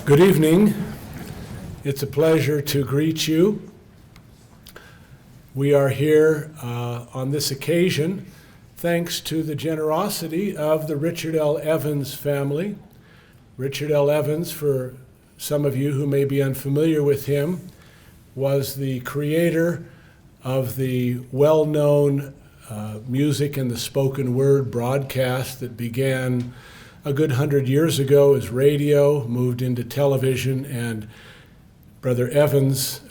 Good evening. It's a pleasure to greet you. We are here on this occasion thanks to the generosity of the Richard L. Evans family. Richard L. Evans, for some of you who may be unfamiliar with him, was the creator of the well-known music and the spoken word broadcast that began a good 100 years ago as radio, moved into television, and Brother Evans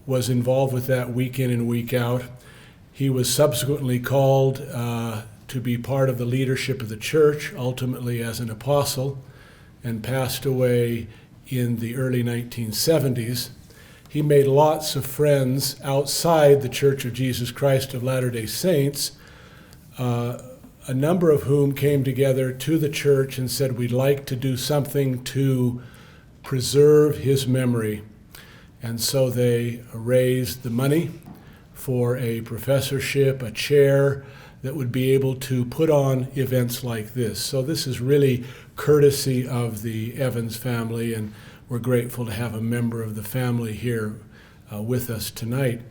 was involved with that week in and week out. He was subsequently called to be part of the leadership of the church, ultimately as an apostle, and passed away in the early 1970s. He made lots of friends outside the Church of Jesus Christ of Latter-day Saints, a number of whom came together to the church and said, we'd like to do something to preserve his memory. And so they raised the money for a professorship, a chair that would be able to put on events like this. So this is really courtesy of the Evans family, and we're grateful to have a member of the family here with us tonight.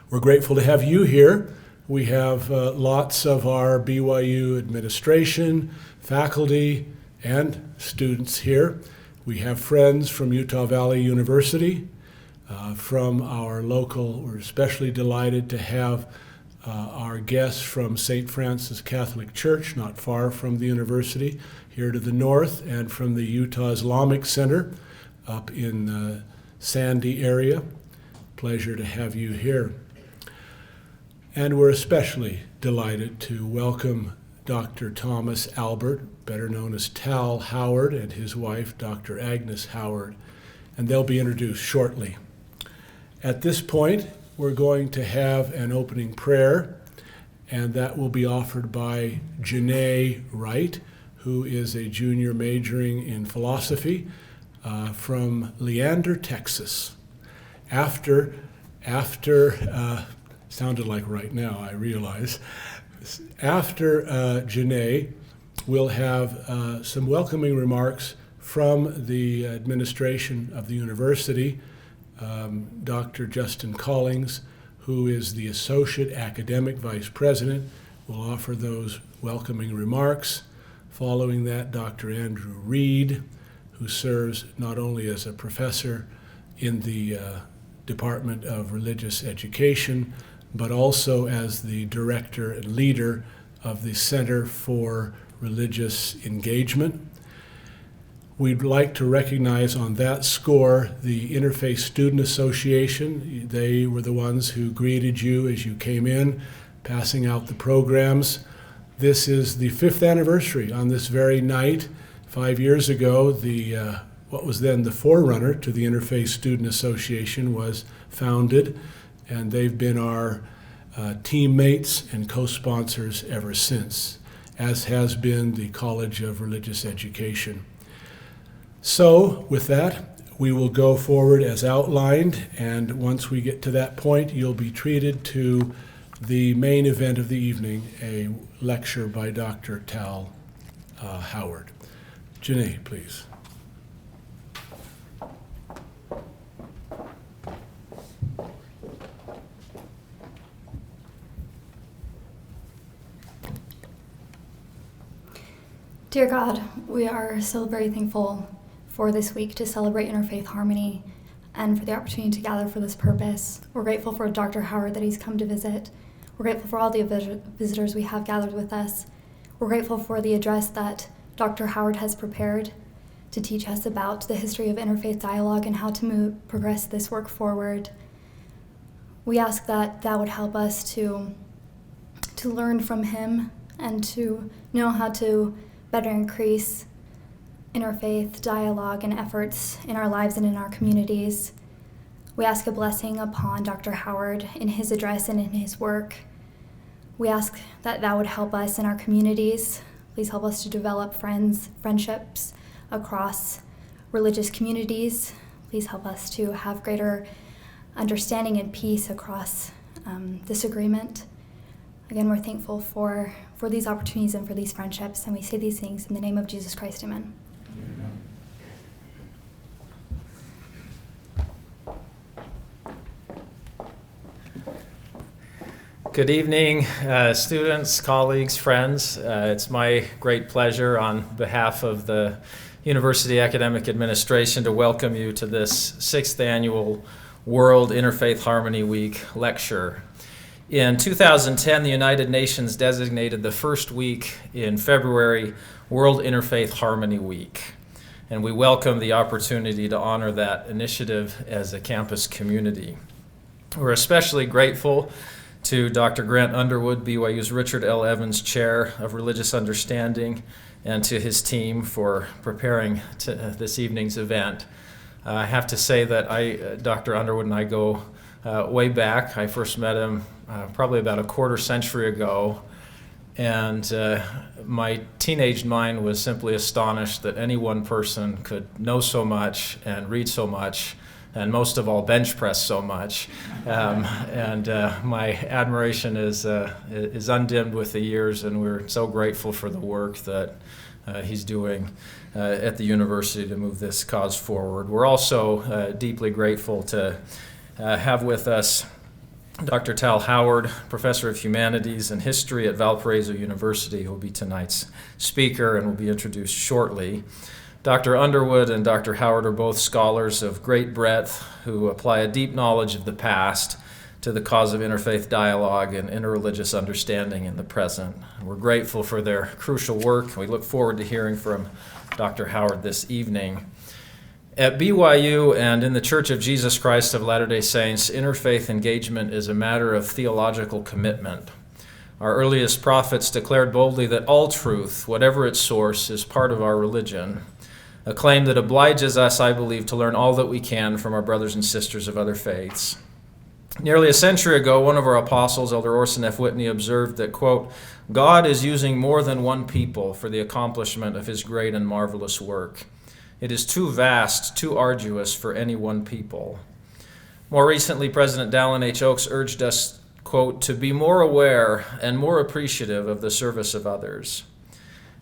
We're grateful to have you here. We have lots of our BYU administration, faculty, and students here. We have friends from Utah Valley University, from our local. We're especially delighted to have our guests from St. Francis Catholic Church, not far from the university, here to the north, and from the Utah Islamic Center up in the Sandy area. Pleasure to have you here. And we're especially delighted to welcome Dr. Thomas Albert, better known as Tal Howard, and his wife, Dr. Agnes Howard, and they'll be introduced shortly. At this point, we're going to have an opening prayer, and that will be offered by Janae Wright, who is a junior majoring in philosophy from Leander, Texas. Sounded like right now, I realize. After Janae, we'll have some welcoming remarks from the administration of the university. Dr. Justin Collings, who is the Associate Academic Vice President, will offer those welcoming remarks. Following that, Dr. Andrew Reed, who serves not only as a professor in the Department of Religious Education, but also as the director and leader of the Center for Religious Engagement. We'd like to recognize on that score the Interfaith Student Association. They were the ones who greeted you as you came in, passing out the programs. This is the 5th anniversary on this very night. 5 years ago, what was then the forerunner to the Interfaith Student Association was founded, and they've been our teammates and co-sponsors ever since, as has been the College of Religious Education. So with that, we will go forward as outlined, and once we get to that point, you'll be treated to the main event of the evening, a lecture by Dr. Tal Howard. Janae, please. Dear God, we are so very thankful for this week to celebrate interfaith harmony and for the opportunity to gather for this purpose. We're grateful for Dr. Howard that he's come to visit. We're grateful for all the visitors we have gathered with us. We're grateful for the address that Dr. Howard has prepared to teach us about the history of interfaith dialogue and how to progress this work forward. We ask that that would help us to learn from him and to know how to better increase interfaith dialogue and efforts in our lives and in our communities. We ask a blessing upon Dr. Howard in his address and in his work. We ask that that would help us in our communities. Please help us to develop friendships across religious communities. Please help us to have greater understanding and peace across disagreement. Again, we're thankful for these opportunities and for these friendships, and we say these things in the name of Jesus Christ, amen. Good evening, students, colleagues, friends. It's my great pleasure on behalf of the University Academic Administration to welcome you to this 6th annual World Interfaith Harmony Week lecture. In 2010, the United Nations designated the first week in February World Interfaith Harmony Week, and we welcome the opportunity to honor that initiative as a campus community. We're especially grateful to Dr. Grant Underwood, BYU's Richard L. Evans Chair of Religious Understanding, and to his team for preparing this evening's event. I have to say that Dr. Underwood and I go way back. I first met him probably about a quarter century ago, and my teenage mind was simply astonished that any one person could know so much and read so much, and most of all, bench press so much. My admiration is undimmed with the years, and we're so grateful for the work that he's doing at the university to move this cause forward. We're also deeply grateful to have with us Dr. Tal Howard, Professor of Humanities and History at Valparaiso University, who will be tonight's speaker and will be introduced shortly. Dr. Underwood and Dr. Howard are both scholars of great breadth who apply a deep knowledge of the past to the cause of interfaith dialogue and interreligious understanding in the present. We're grateful for their crucial work. We look forward to hearing from Dr. Howard this evening. At BYU and in the Church of Jesus Christ of Latter-day Saints, interfaith engagement is a matter of theological commitment. Our earliest prophets declared boldly that all truth, whatever its source, is part of our religion, a claim that obliges us, I believe, to learn all that we can from our brothers and sisters of other faiths. Nearly a century ago, one of our apostles, Elder Orson F. Whitney, observed that, quote, God is using more than one people for the accomplishment of his great and marvelous work. It is too vast, too arduous for any one people. More recently, President Dallin H. Oaks urged us, quote, to be more aware and more appreciative of the service of others.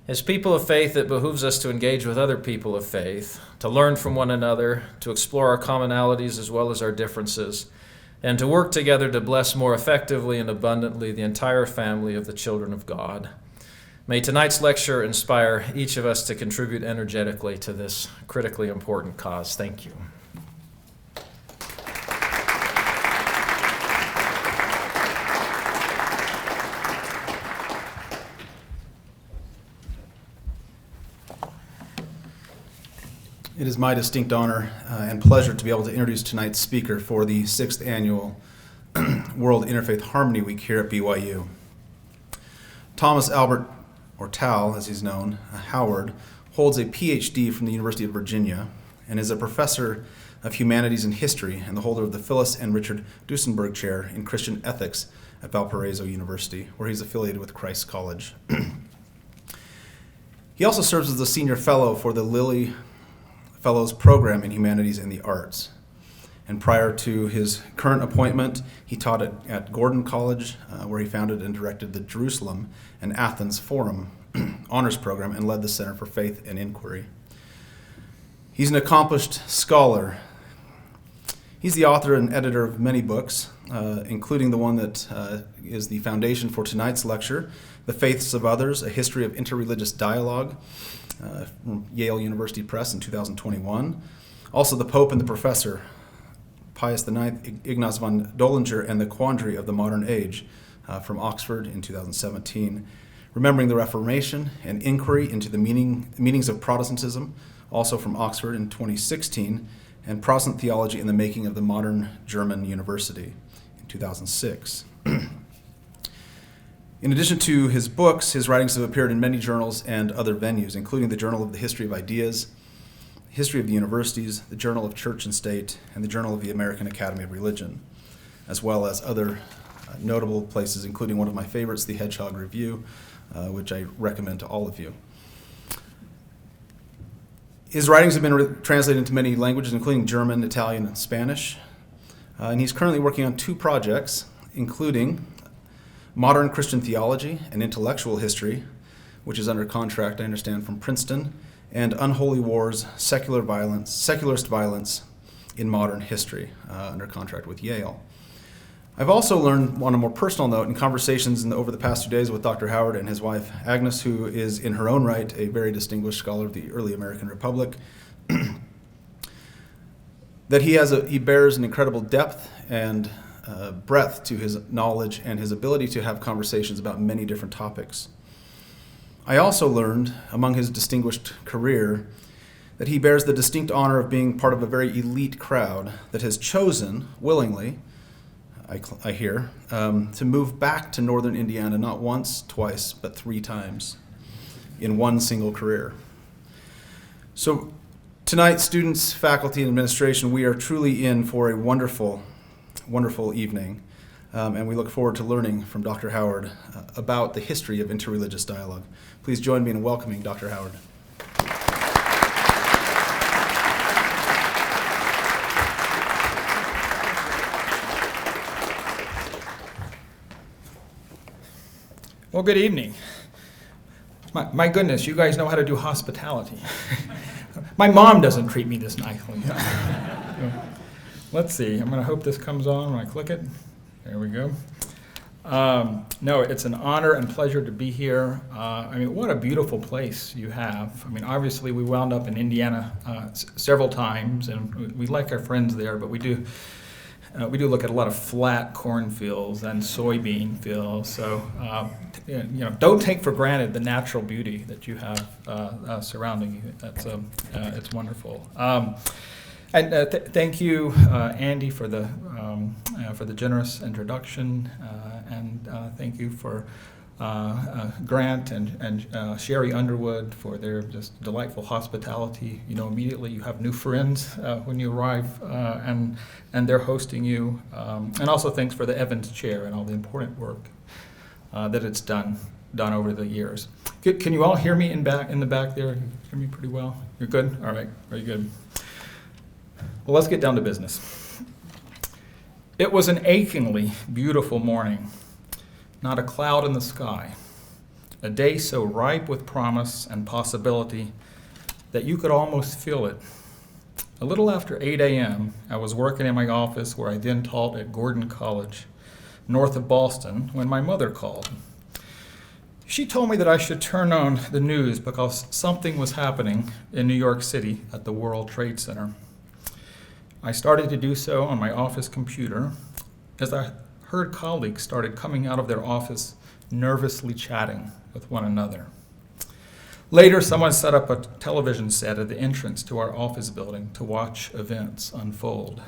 As people of faith, it behooves us to engage with other people of faith, to learn from one another, to explore our commonalities as well as our differences, and to work together to bless more effectively and abundantly the entire family of the children of God. May tonight's lecture inspire each of us to contribute energetically to this critically important cause. Thank you. It is my distinct honor and pleasure to be able to introduce tonight's speaker for the 6th annual World Interfaith Harmony Week here at BYU. Thomas Albert, or Tal as he's known, Howard, holds a PhD from the University of Virginia and is a professor of Humanities and History and the holder of the Phyllis and Richard Duesenberg Chair in Christian Ethics at Valparaiso University, where he's affiliated with Christ College. He also serves as a senior fellow for the Lilly Fellows Program in Humanities and the Arts. And prior to his current appointment, he taught at Gordon College, where he founded and directed the Jerusalem and Athens Forum Honors Program and led the Center for Faith and Inquiry. He's an accomplished scholar. He's the author and editor of many books, including the one that is the foundation for tonight's lecture, The Faiths of Others, A History of Interreligious Dialogue, from Yale University Press in 2021. Also, The Pope and the Professor, Pius IX, Ignaz von Dollinger, and the Quandary of the Modern Age, from Oxford in 2017. Remembering the Reformation, an Inquiry into the Meanings of Protestantism, also from Oxford in 2016, and Protestant Theology in the Making of the Modern German University in 2006. In addition to his books, his writings have appeared in many journals and other venues, including the Journal of the History of Ideas, History of the Universities, the Journal of Church and State, and the Journal of the American Academy of Religion, as well as other notable places, including one of my favorites, the Hedgehog Review, which I recommend to all of you. His writings have been translated into many languages, including German, Italian, and Spanish. And he's currently working on 2 projects, including Modern Christian Theology and Intellectual History, which is under contract, I understand, from Princeton, and Unholy Wars, Secularist Violence in Modern History, under contract with Yale. I've also learned, on a more personal note, in conversations over the past 2 days with Dr. Howard and his wife, Agnes, who is in her own right a very distinguished scholar of the early American Republic, that he bears an incredible depth and breadth to his knowledge and his ability to have conversations about many different topics. I also learned, among his distinguished career, that he bears the distinct honor of being part of a very elite crowd that has chosen, willingly, I hear, to move back to northern Indiana not once, twice, but 3 times in one single career. So tonight, students, faculty, and administration, we are truly in for a wonderful, wonderful evening, and we look forward to learning from Dr. Howard about the history of interreligious dialogue. Please join me in welcoming Dr. Howard. Well, good evening. My goodness, you guys know how to do hospitality. My mom doesn't treat me this nicely. Let's see. I'm going to hope this comes on when I click it. There we go. No, it's an honor and pleasure to be here. I mean, what a beautiful place you have. I mean, obviously, we wound up in Indiana several times, and we like our friends there, but we do look at a lot of flat cornfields and soybean fields. So, don't take for granted the natural beauty that you have surrounding you. It's wonderful. And thank you, Andy, for the generous introduction, and thank you for Grant and Sherry Underwood for their just delightful hospitality. You know, immediately you have new friends when you arrive, and they're hosting you. And also thanks for the Evans Chair and all the important work that it's done over the years. Can you all hear me in the back there? You hear me pretty well? You're good? All right, very good. Well, let's get down to business. It was an achingly beautiful morning. Not a cloud in the sky. A day so ripe with promise and possibility that you could almost feel it. A little after 8 a.m., I was working in my office where I then taught at Gordon College, north of Boston, when my mother called. She told me that I should turn on the news because something was happening in New York City at the World Trade Center. I started to do so on my office computer as I heard colleagues started coming out of their office nervously chatting with one another. Later, someone set up a television set at the entrance to our office building to watch events unfold.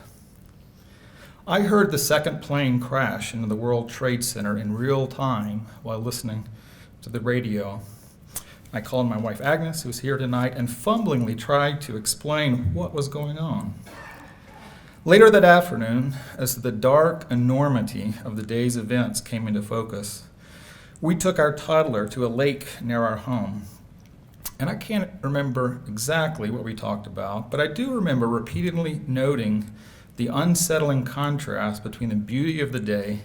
I heard the second plane crash into the World Trade Center in real time while listening to the radio. I called my wife Agnes, who's here tonight, and fumblingly tried to explain what was going on. Later that afternoon, as the dark enormity of the day's events came into focus, we took our toddler to a lake near our home. And I can't remember exactly what we talked about, but I do remember repeatedly noting the unsettling contrast between the beauty of the day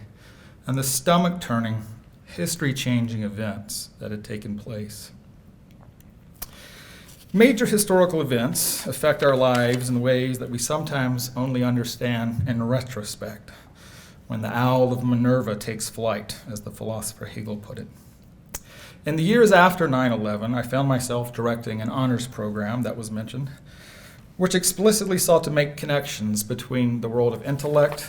and the stomach-turning, history-changing events that had taken place. Major historical events affect our lives in ways that we sometimes only understand in retrospect, when the owl of Minerva takes flight, as the philosopher Hegel put it. In the years after 9/11, I found myself directing an honors program that was mentioned, which explicitly sought to make connections between the world of intellect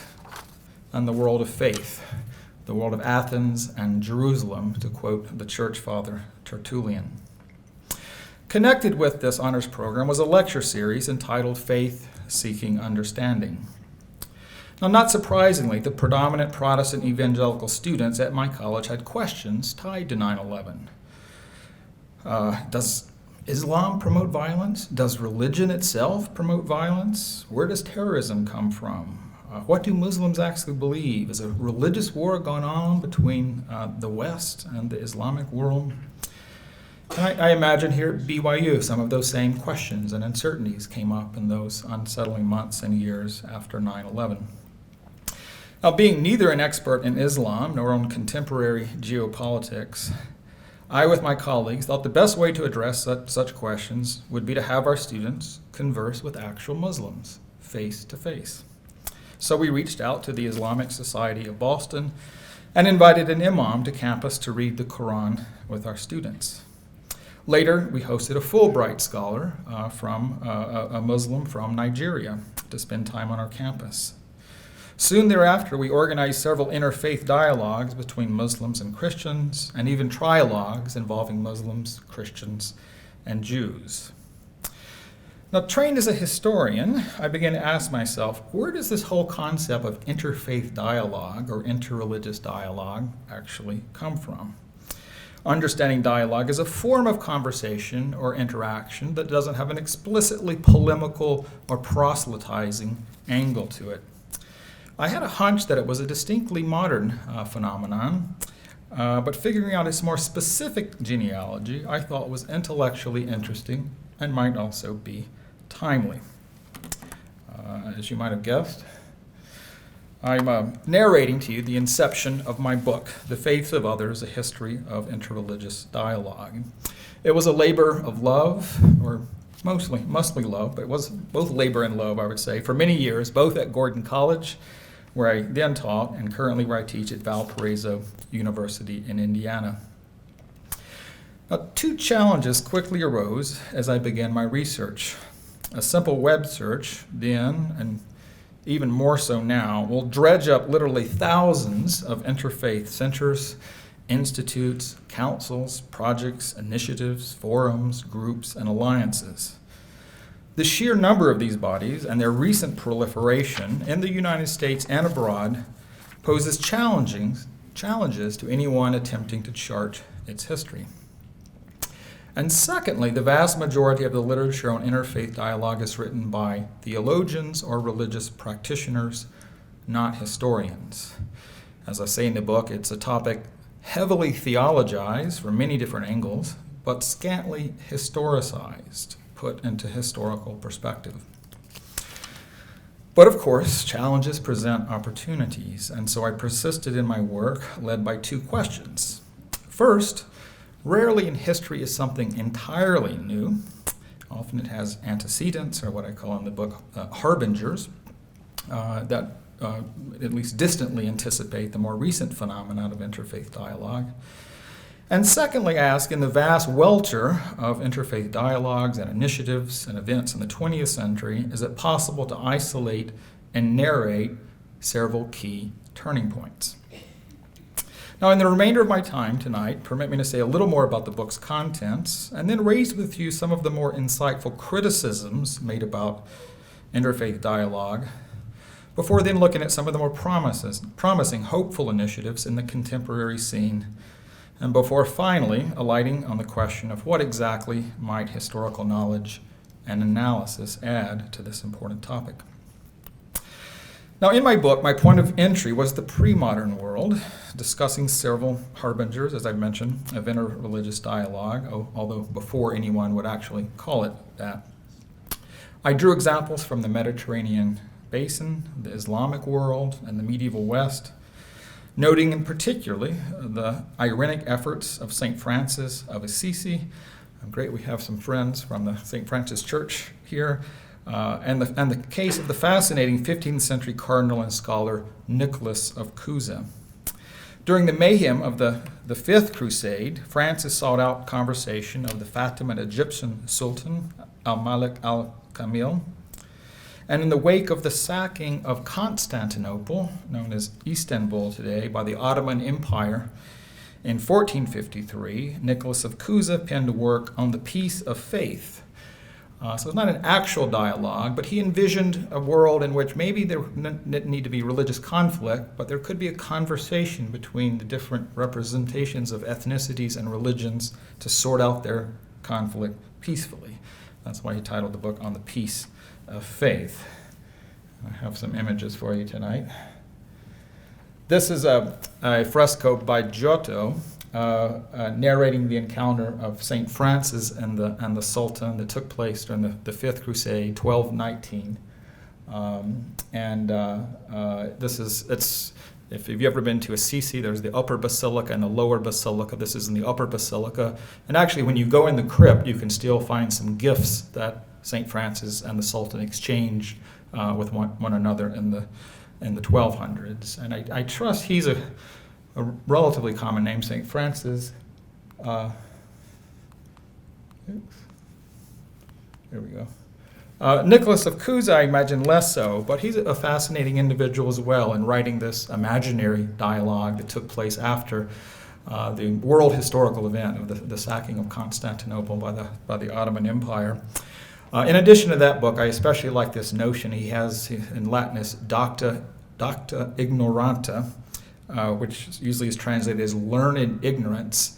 and the world of faith, the world of Athens and Jerusalem, to quote the church father Tertullian. Connected with this honors program was a lecture series entitled Faith Seeking Understanding. Now, not surprisingly, the predominant Protestant evangelical students at my college had questions tied to 9/11. Does Islam promote violence? Does religion itself promote violence? Where does terrorism come from? What do Muslims actually believe? Is a religious war going on between the West and the Islamic world? And I imagine here at BYU some of those same questions and uncertainties came up in those unsettling months and years after 9/11. Now, being neither an expert in Islam nor on contemporary geopolitics, I, with my colleagues, thought the best way to address such questions would be to have our students converse with actual Muslims, face to face. So we reached out to the Islamic Society of Boston and invited an imam to campus to read the Quran with our students. Later, we hosted a Fulbright scholar a Muslim from Nigeria to spend time on our campus. Soon thereafter, we organized several interfaith dialogues between Muslims and Christians, and even trialogues involving Muslims, Christians, and Jews. Now, trained as a historian, I began to ask myself, where does this whole concept of interfaith dialogue or interreligious dialogue actually come from? Understanding dialogue is a form of conversation or interaction that doesn't have an explicitly polemical or proselytizing angle to it. I had a hunch that it was a distinctly modern phenomenon, but figuring out its more specific genealogy I thought was intellectually interesting and might also be timely. As you might have guessed, I'm narrating to you the inception of my book, The Faiths of Others, A History of Interreligious Dialogue. It was a labor of love, or mostly love, but it was both labor and love, I would say, for many years, both at Gordon College, where I then taught, and currently where I teach at Valparaiso University in Indiana. Now, two challenges quickly arose as I began my research. A simple web search then, and even more so now, will dredge up literally thousands of interfaith centers, institutes, councils, projects, initiatives, forums, groups, and alliances. The sheer number of these bodies and their recent proliferation in the United States and abroad poses challenges to anyone attempting to chart its history. And secondly, the vast majority of the literature on interfaith dialogue is written by theologians or religious practitioners, not historians. As I say in the book, it's a topic heavily theologized from many different angles, but scantily historicized, put into historical perspective. But of course, challenges present opportunities, and so I persisted in my work, led by two questions. First, rarely in history is something entirely new. Often it has antecedents, or what I call in the book, harbingers, that at least distantly anticipate the more recent phenomenon of interfaith dialogue. And secondly, I ask, in the vast welter of interfaith dialogues and initiatives and events in the 20th century, is it possible to isolate and narrate several key turning points? Now, in the remainder of my time tonight, permit me to say a little more about the book's contents, and then raise with you some of the more insightful criticisms made about interfaith dialogue, before then looking at some of the more promising, hopeful initiatives in the contemporary scene, and before finally alighting on the question of what exactly might historical knowledge and analysis add to this important topic. Now, in my book, my point of entry was the pre-modern world, discussing several harbingers, as I mentioned, of interreligious dialogue, although before anyone would actually call it that. I drew examples from the Mediterranean basin, the Islamic world, and the medieval West, noting in particularly the irenic efforts of St. Francis of Assisi. Great, we have some friends from the St. Francis Church here. And the case of the fascinating 15th century cardinal and scholar Nicholas of Cusa. During the mayhem of the Fifth Crusade, Francis sought out conversation of the Fatimid Egyptian Sultan al-Malik al-Kamil. And in the wake of the sacking of Constantinople, known as Istanbul today, by the Ottoman Empire in 1453, Nicholas of Cusa penned a work on the Peace of Faith. So it's not an actual dialogue, but he envisioned a world in which maybe there didn't need to be religious conflict, but there could be a conversation between the different representations of ethnicities and religions to sort out their conflict peacefully. That's why he titled the book On the Peace of Faith. I have some images for you tonight. This is a fresco by Giotto, narrating the encounter of St. Francis and the Sultan that took place during the Fifth Crusade, 1219. If you've ever been to Assisi, there's the upper basilica and the lower basilica. This is in the upper basilica. And actually, when you go in the crypt, you can still find some gifts that St. Francis and the Sultan exchanged with one another in in the 1200s. And I trust he's a relatively common name, St. Francis. There we go. Nicholas of Cusa, I imagine less so, but he's a fascinating individual as well in writing this imaginary dialogue that took place after the world historical event of the sacking of Constantinople by the Ottoman Empire. In addition to that book, I especially like this notion he has in Latin is docta ignoranta, which usually is translated as learned ignorance.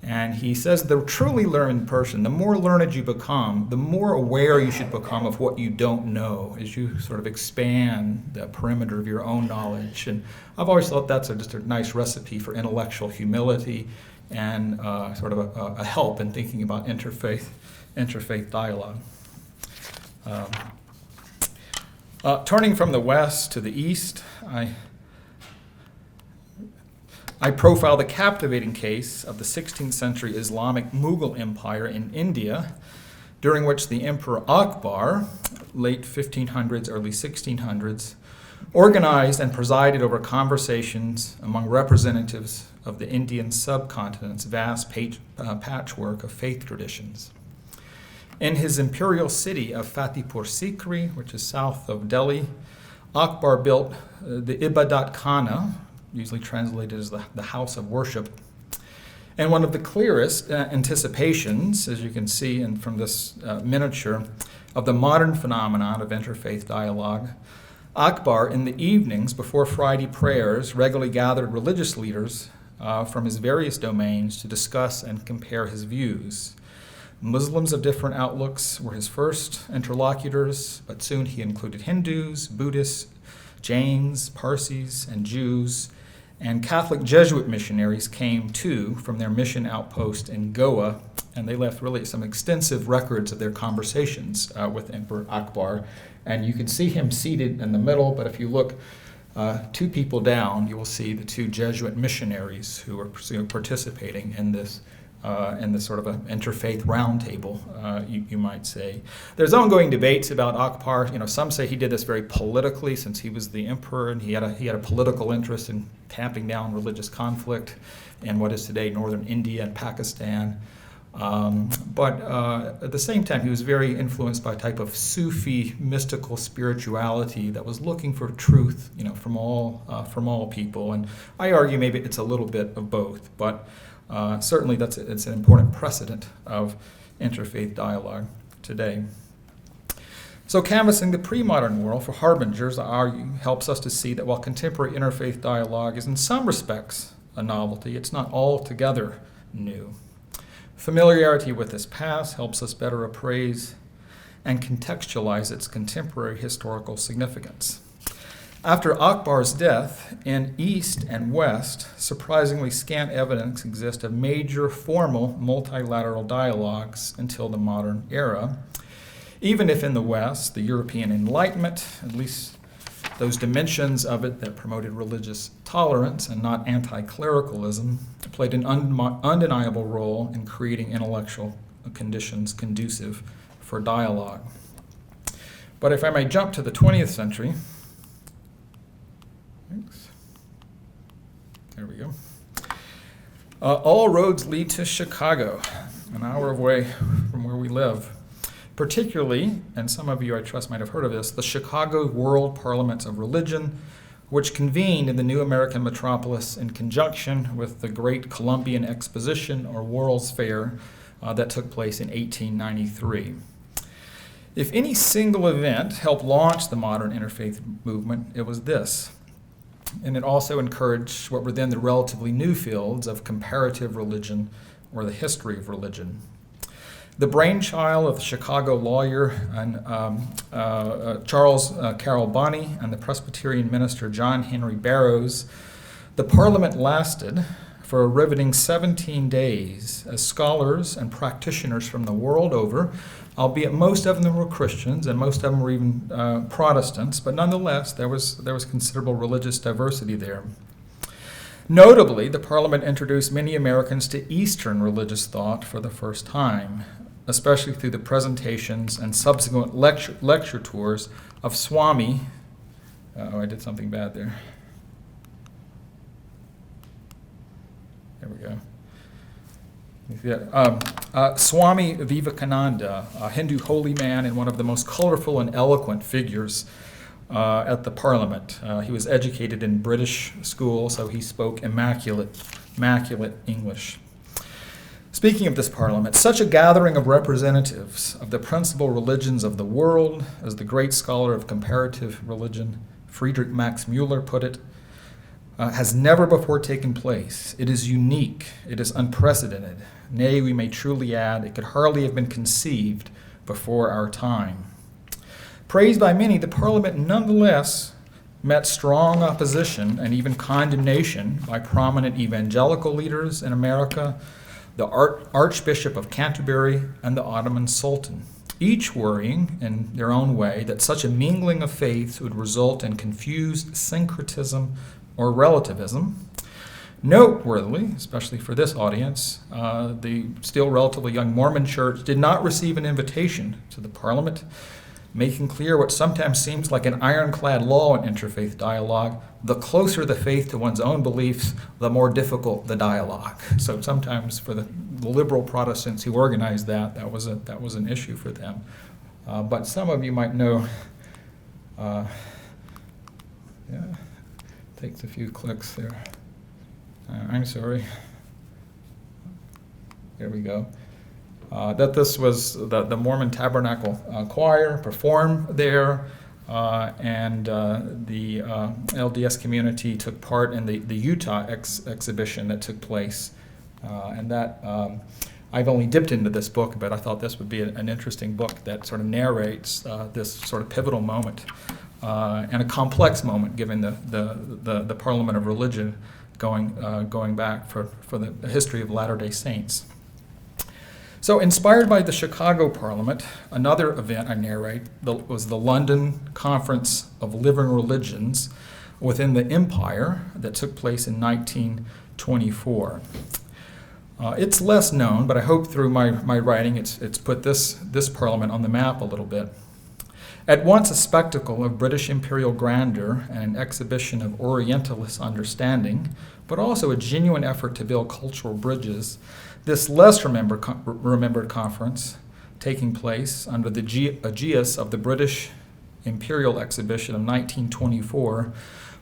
And he says the truly learned person, the more learned you become, the more aware you should become of what you don't know as you sort of expand the perimeter of your own knowledge. And I've always thought that's just a nice recipe for intellectual humility and sort of a help in thinking about interfaith dialogue. Turning from the west to the east, I profile the captivating case of the 16th century Islamic Mughal Empire in India, during which the Emperor Akbar, late 1500s, early 1600s, organized and presided over conversations among representatives of the Indian subcontinent's vast patchwork of faith traditions. In his imperial city of Fatehpur Sikri, which is south of Delhi, Akbar built the Ibadat Khana, usually translated as the house of worship. And one of the clearest anticipations, as you can see from this miniature, of the modern phenomenon of interfaith dialogue, Akbar, in the evenings before Friday prayers, regularly gathered religious leaders from his various domains to discuss and compare his views. Muslims of different outlooks were his first interlocutors, but soon he included Hindus, Buddhists, Jains, Parsis, and Jews, and Catholic Jesuit missionaries came too from their mission outpost in Goa, and they left really some extensive records of their conversations with Emperor Akbar. And you can see him seated in the middle, but if you look 2 people down, you will see the 2 Jesuit missionaries who are participating in this sort of an interfaith roundtable, you might say. There's ongoing debates about Akbar. Some say he did this very politically, since he was the emperor and he had a political interest in tamping down religious conflict in what is today northern India and Pakistan. But at the same time, he was very influenced by a type of Sufi mystical spirituality that was looking for truth, from all people. And I argue maybe it's a little bit of both, but certainly it's an important precedent of interfaith dialogue today. So canvassing the pre-modern world for harbingers, I argue, helps us to see that while contemporary interfaith dialogue is in some respects a novelty, it's not altogether new. Familiarity with this past helps us better appraise and contextualize its contemporary historical significance. After Akbar's death, in East and West, surprisingly scant evidence exists of major formal multilateral dialogues until the modern era, even if in the West, the European Enlightenment, at least those dimensions of it that promoted religious tolerance and not anti-clericalism, played an undeniable role in creating intellectual conditions conducive for dialogue. But if I may jump to the 20th century, there we go. All roads lead to Chicago, an hour away from where we live. Particularly, and some of you I trust might have heard of this, the Chicago World Parliaments of Religion, which convened in the new American metropolis in conjunction with the Great Columbian Exposition or World's Fair that took place in 1893. If any single event helped launch the modern interfaith movement, it was this. And it also encouraged what were then the relatively new fields of comparative religion or the history of religion. The brainchild of the Chicago lawyer and Charles Carroll Bonney and the Presbyterian minister John Henry Barrows, the Parliament lasted for a riveting 17 days as scholars and practitioners from the world over, albeit most of them were Christians and most of them were even Protestants, but nonetheless there was considerable religious diversity there. Notably, the Parliament introduced many Americans to Eastern religious thought for the first time, especially through the presentations and subsequent lecture tours of Swami I did something bad there. There we go. Swami Vivekananda, a Hindu holy man and one of the most colorful and eloquent figures at the Parliament. He was educated in British school, so he spoke immaculate English. Speaking of this Parliament, such a gathering of representatives of the principal religions of the world, as the great scholar of comparative religion, Friedrich Max Müller, put it, has never before taken place. It is unique. It is unprecedented. Nay, we may truly add, it could hardly have been conceived before our time. Praised by many, the Parliament nonetheless met strong opposition and even condemnation by prominent evangelical leaders in America, the Archbishop of Canterbury, and the Ottoman Sultan, each worrying in their own way that such a mingling of faiths would result in confused syncretism or relativism. Noteworthily, especially for this audience, the still relatively young Mormon Church did not receive an invitation to the Parliament, making clear what sometimes seems like an ironclad law in interfaith dialogue: the closer the faith to one's own beliefs, the more difficult the dialogue. So sometimes for the liberal Protestants who organized that was an issue for them. But some of you might know, takes a few clicks there. I'm sorry. Here we go. That this was the Mormon Tabernacle Choir performed there, and the LDS community took part in the Utah exhibition that took place. And that I've only dipped into this book, but I thought this would be an interesting book that sort of narrates this sort of pivotal moment and a complex moment, given the Parliament of Religion going back for the history of Latter-day Saints. So, inspired by the Chicago Parliament, another event I narrate was the London Conference of Living Religions within the Empire that took place in 1924. It's less known, but I hope through my writing it's put this Parliament on the map a little bit. At once a spectacle of British imperial grandeur and an exhibition of Orientalist understanding, but also a genuine effort to build cultural bridges, this less remembered conference, taking place under the aegis of the British Imperial Exhibition of 1924,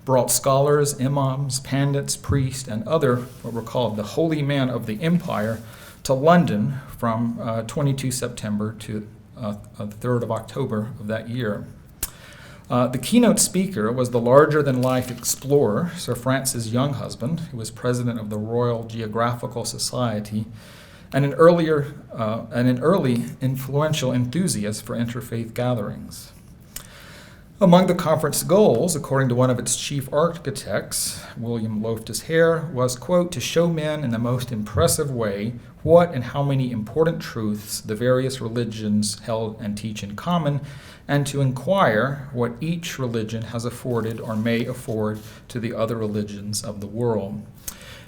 brought scholars, imams, pandits, priests, and other what were called the holy men of the empire to London from 22 September to the 3rd of October of that year. The keynote speaker was the larger-than-life explorer, Sir Francis Younghusband, who was president of the Royal Geographical Society, and an early influential enthusiast for interfaith gatherings. Among the conference goals, according to one of its chief architects, William Loftus-Hare, was, quote, to show men in the most impressive way what and how many important truths the various religions held and teach in common, and to inquire what each religion has afforded or may afford to the other religions of the world.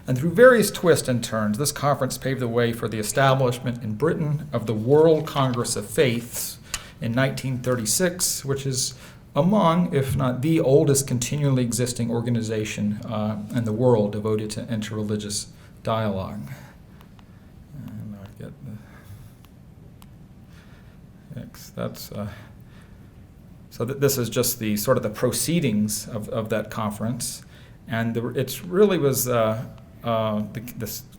And through various twists and turns, this conference paved the way for the establishment in Britain of the World Congress of Faiths in 1936, which is among, if not the oldest continually existing organization in the world devoted to interreligious dialogue. And I get the next. So this is just the sort of the proceedings of that conference, and it really was the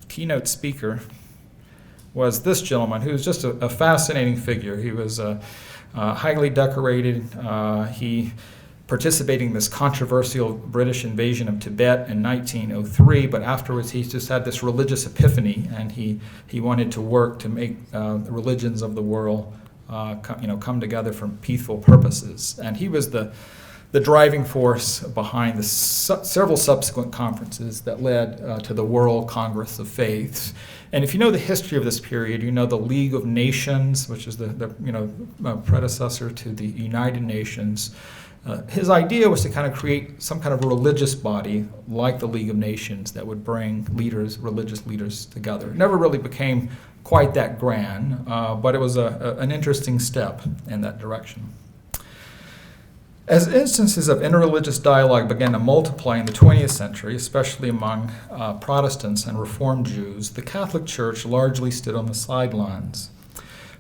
keynote speaker was this gentleman who was just a fascinating figure. He was highly decorated. He participated in this controversial British invasion of Tibet in 1903, but afterwards he just had this religious epiphany, and he wanted to work to make the religions of the world come together for peaceful purposes. And he was the driving force behind the several subsequent conferences that led to the World Congress of Faiths. And if you know the history of this period, you know the League of Nations, which is the predecessor to the United Nations. His idea was to kind of create some kind of religious body like the League of Nations that would bring religious leaders together. It never really became quite that grand, but it was an interesting step in that direction. As instances of interreligious dialogue began to multiply in the 20th century, especially among Protestants and Reformed Jews, the Catholic Church largely stood on the sidelines.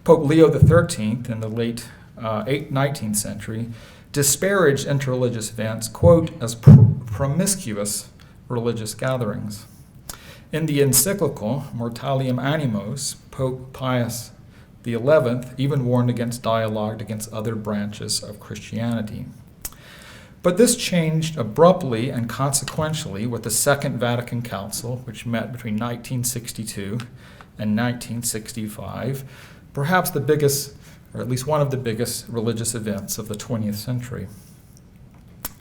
Pope Leo XIII in the late 19th century disparaged interreligious events, quote, as promiscuous religious gatherings. In the encyclical Mortalium Animos, Pope Pius XI even warned against dialogue against other branches of Christianity. But this changed abruptly and consequentially with the Second Vatican Council, which met between 1962 and 1965, perhaps the biggest, or at least one of the biggest, religious events of the 20th century.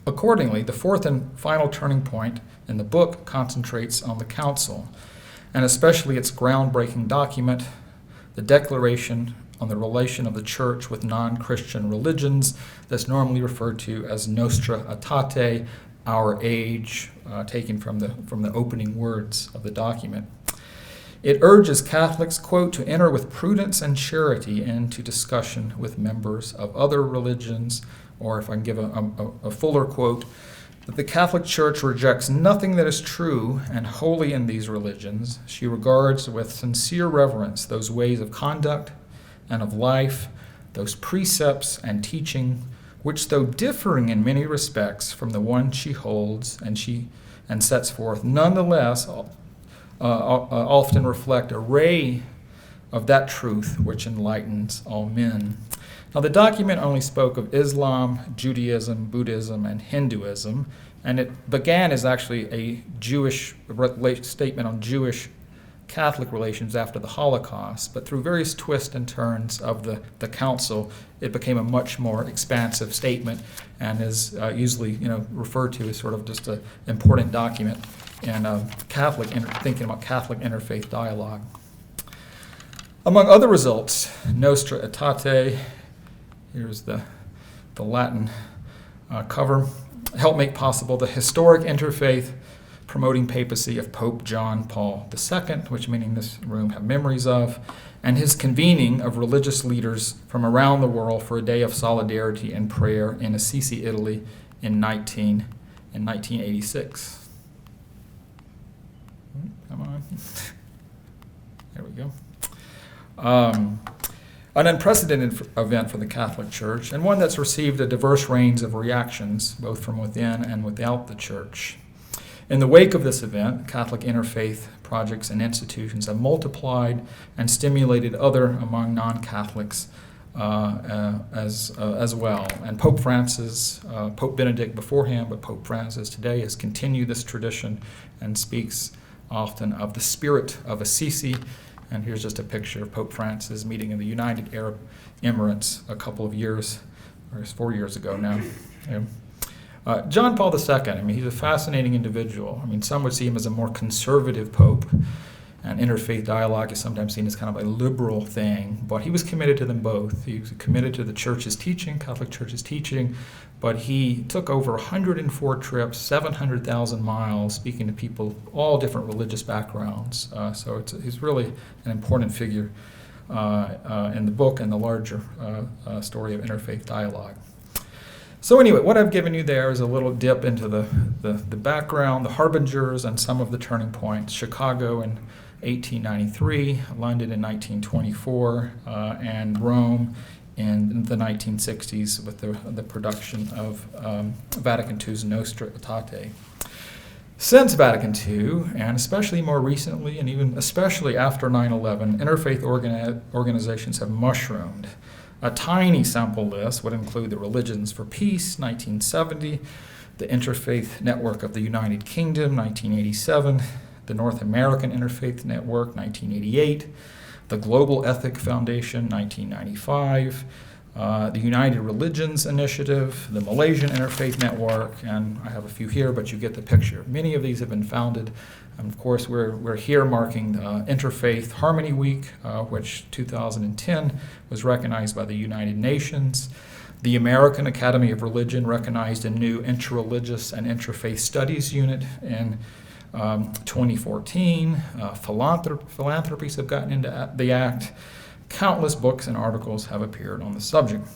Accordingly, the fourth and final turning point in the book concentrates on the Council, and especially its groundbreaking document, the Declaration on the Relation of the Church with Non-Christian Religions, that's normally referred to as Nostra Aetate, Our Age, taken from the opening words of the document. It urges Catholics, quote, to enter with prudence and charity into discussion with members of other religions, or if I can give a fuller quote, that the Catholic Church rejects nothing that is true and holy in these religions. She regards with sincere reverence those ways of conduct and of life, those precepts and teaching, which, though differing in many respects from the one she holds and sets forth, nonetheless often reflect a ray of that truth which enlightens all men. Now, the document only spoke of Islam, Judaism, Buddhism, and Hinduism, and it began as actually a Jewish statement on Jewish Catholic relations after the Holocaust, but through various twists and turns of the Council, it became a much more expansive statement and is usually referred to as sort of just an important document in thinking about Catholic interfaith dialogue. Among other results, Nostra Aetate, here's the Latin cover, helped make possible the historic interfaith promoting papacy of Pope John Paul II, which many in this room have memories of, and his convening of religious leaders from around the world for a day of solidarity and prayer in Assisi, Italy in 1986. Come on. There we go. An unprecedented event for the Catholic Church, and one that's received a diverse range of reactions, both from within and without the Church. In the wake of this event, Catholic interfaith projects and institutions have multiplied and stimulated other among non-Catholics as well. And Pope Francis, Pope Benedict beforehand, but Pope Francis today has continued this tradition and speaks often of the spirit of Assisi. And here's just a picture of Pope Francis meeting in the United Arab Emirates a couple of years, or 4 years ago now. John Paul II, he's a fascinating individual. Some would see him as a more conservative pope, and interfaith dialogue is sometimes seen as kind of a liberal thing, but he was committed to them both. He was committed to the Church's teaching, Catholic Church's teaching, but he took over 104 trips, 700,000 miles, speaking to people, all different religious backgrounds. So he's really an important figure in the book and the larger story of interfaith dialogue. So anyway, what I've given you there is a little dip into the background, the harbingers, and some of the turning points. Chicago in 1893, London in 1924, and Rome in the 1960s with the production of Vatican II's Nostra Aetate. Since Vatican II, and especially more recently, and even especially after 9/11, interfaith organizations have mushroomed. A tiny sample list would include the Religions for Peace, 1970, the Interfaith Network of the United Kingdom, 1987, the North American Interfaith Network, 1988, the Global Ethic Foundation, 1995, the United Religions Initiative, the Malaysian Interfaith Network, and I have a few here, but you get the picture. Many of these have been founded. And of course, we're here marking Interfaith Harmony Week, which 2010 was recognized by the United Nations. The American Academy of Religion recognized a new interreligious and interfaith studies unit in 2014. Philanthropies have gotten into the act. Countless books and articles have appeared on the subject.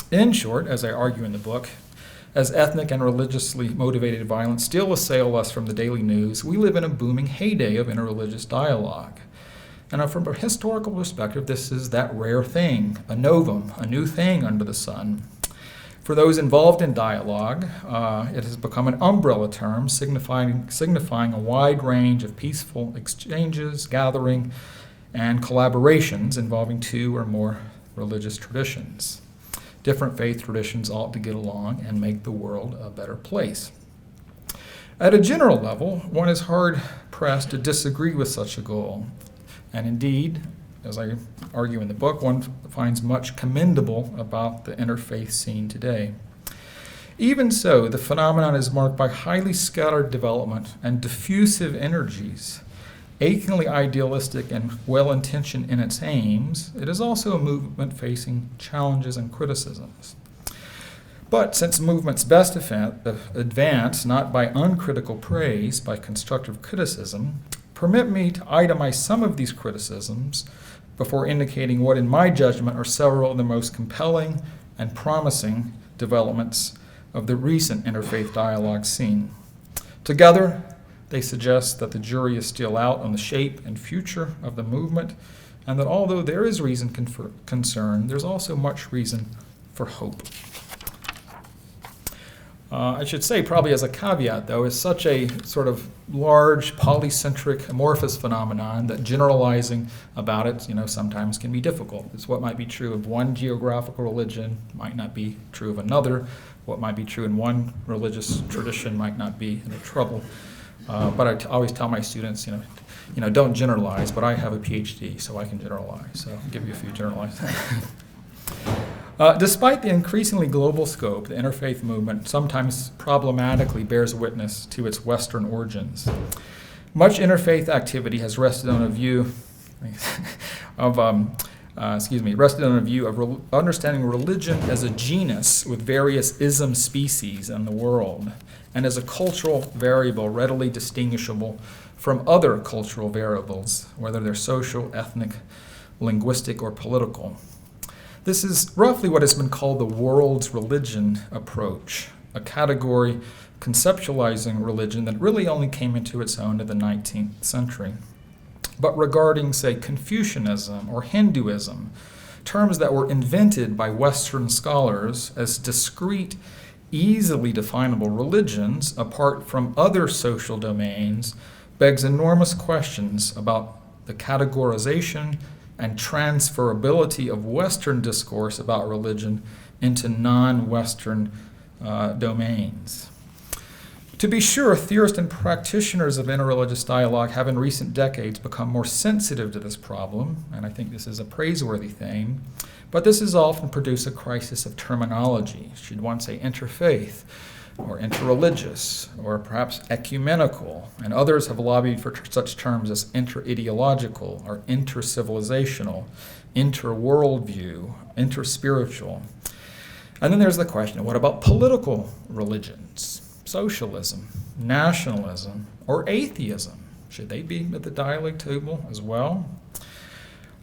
In short, as I argue in the book, as ethnic and religiously motivated violence still assail us from the daily news, we live in a booming heyday of interreligious dialogue. And from a historical perspective, this is that rare thing, a novum, a new thing under the sun. For those involved in dialogue, it has become an umbrella term signifying a wide range of peaceful exchanges, gathering, and collaborations involving two or more religious traditions. Different faith traditions ought to get along and make the world a better place. At a general level, one is hard-pressed to disagree with such a goal. And indeed, as I argue in the book, one finds much commendable about the interfaith scene today. Even so, the phenomenon is marked by highly scattered development and diffusive energies. Achingly idealistic and well-intentioned in its aims, it is also a movement facing challenges and criticisms. But since movements best advance not by uncritical praise, by constructive criticism, permit me to itemize some of these criticisms before indicating what, in my judgment, are several of the most compelling and promising developments of the recent interfaith dialogue scene. Together, they suggest that the jury is still out on the shape and future of the movement, and that although there is reason for concern, there's also much reason for hope. I should say, probably as a caveat, though, it's such a sort of large, polycentric, amorphous phenomenon that generalizing about it, sometimes can be difficult. It's what might be true of one geographical religion might not be true of another. What might be true in one religious tradition might not be in trouble. But I always tell my students, don't generalize, but I have a PhD, so I can generalize. So I'll give you a few generalized. Despite the increasingly global scope, the interfaith movement sometimes problematically bears witness to its Western origins. Much interfaith activity has rested on a view of understanding religion as a genus with various ism species in the world, and as a cultural variable readily distinguishable from other cultural variables, whether they're social, ethnic, linguistic, or political. This is roughly what has been called the world's religion approach, a category conceptualizing religion that really only came into its own in the 19th century. But regarding, say, Confucianism or Hinduism, terms that were invented by Western scholars as discrete, easily definable religions apart from other social domains, begs enormous questions about the categorization and transferability of Western discourse about religion into non-Western domains. To be sure, theorists and practitioners of interreligious dialogue have in recent decades become more sensitive to this problem, and I think this is a praiseworthy thing, but this has often produced a crisis of terminology. Should one say interfaith, or interreligious, or perhaps ecumenical, and others have lobbied for such terms as interideological, or intercivilizational, interworldview, interspiritual. And then there's the question of what about political religions? Socialism, nationalism, or atheism? Should they be at the dialogue table as well?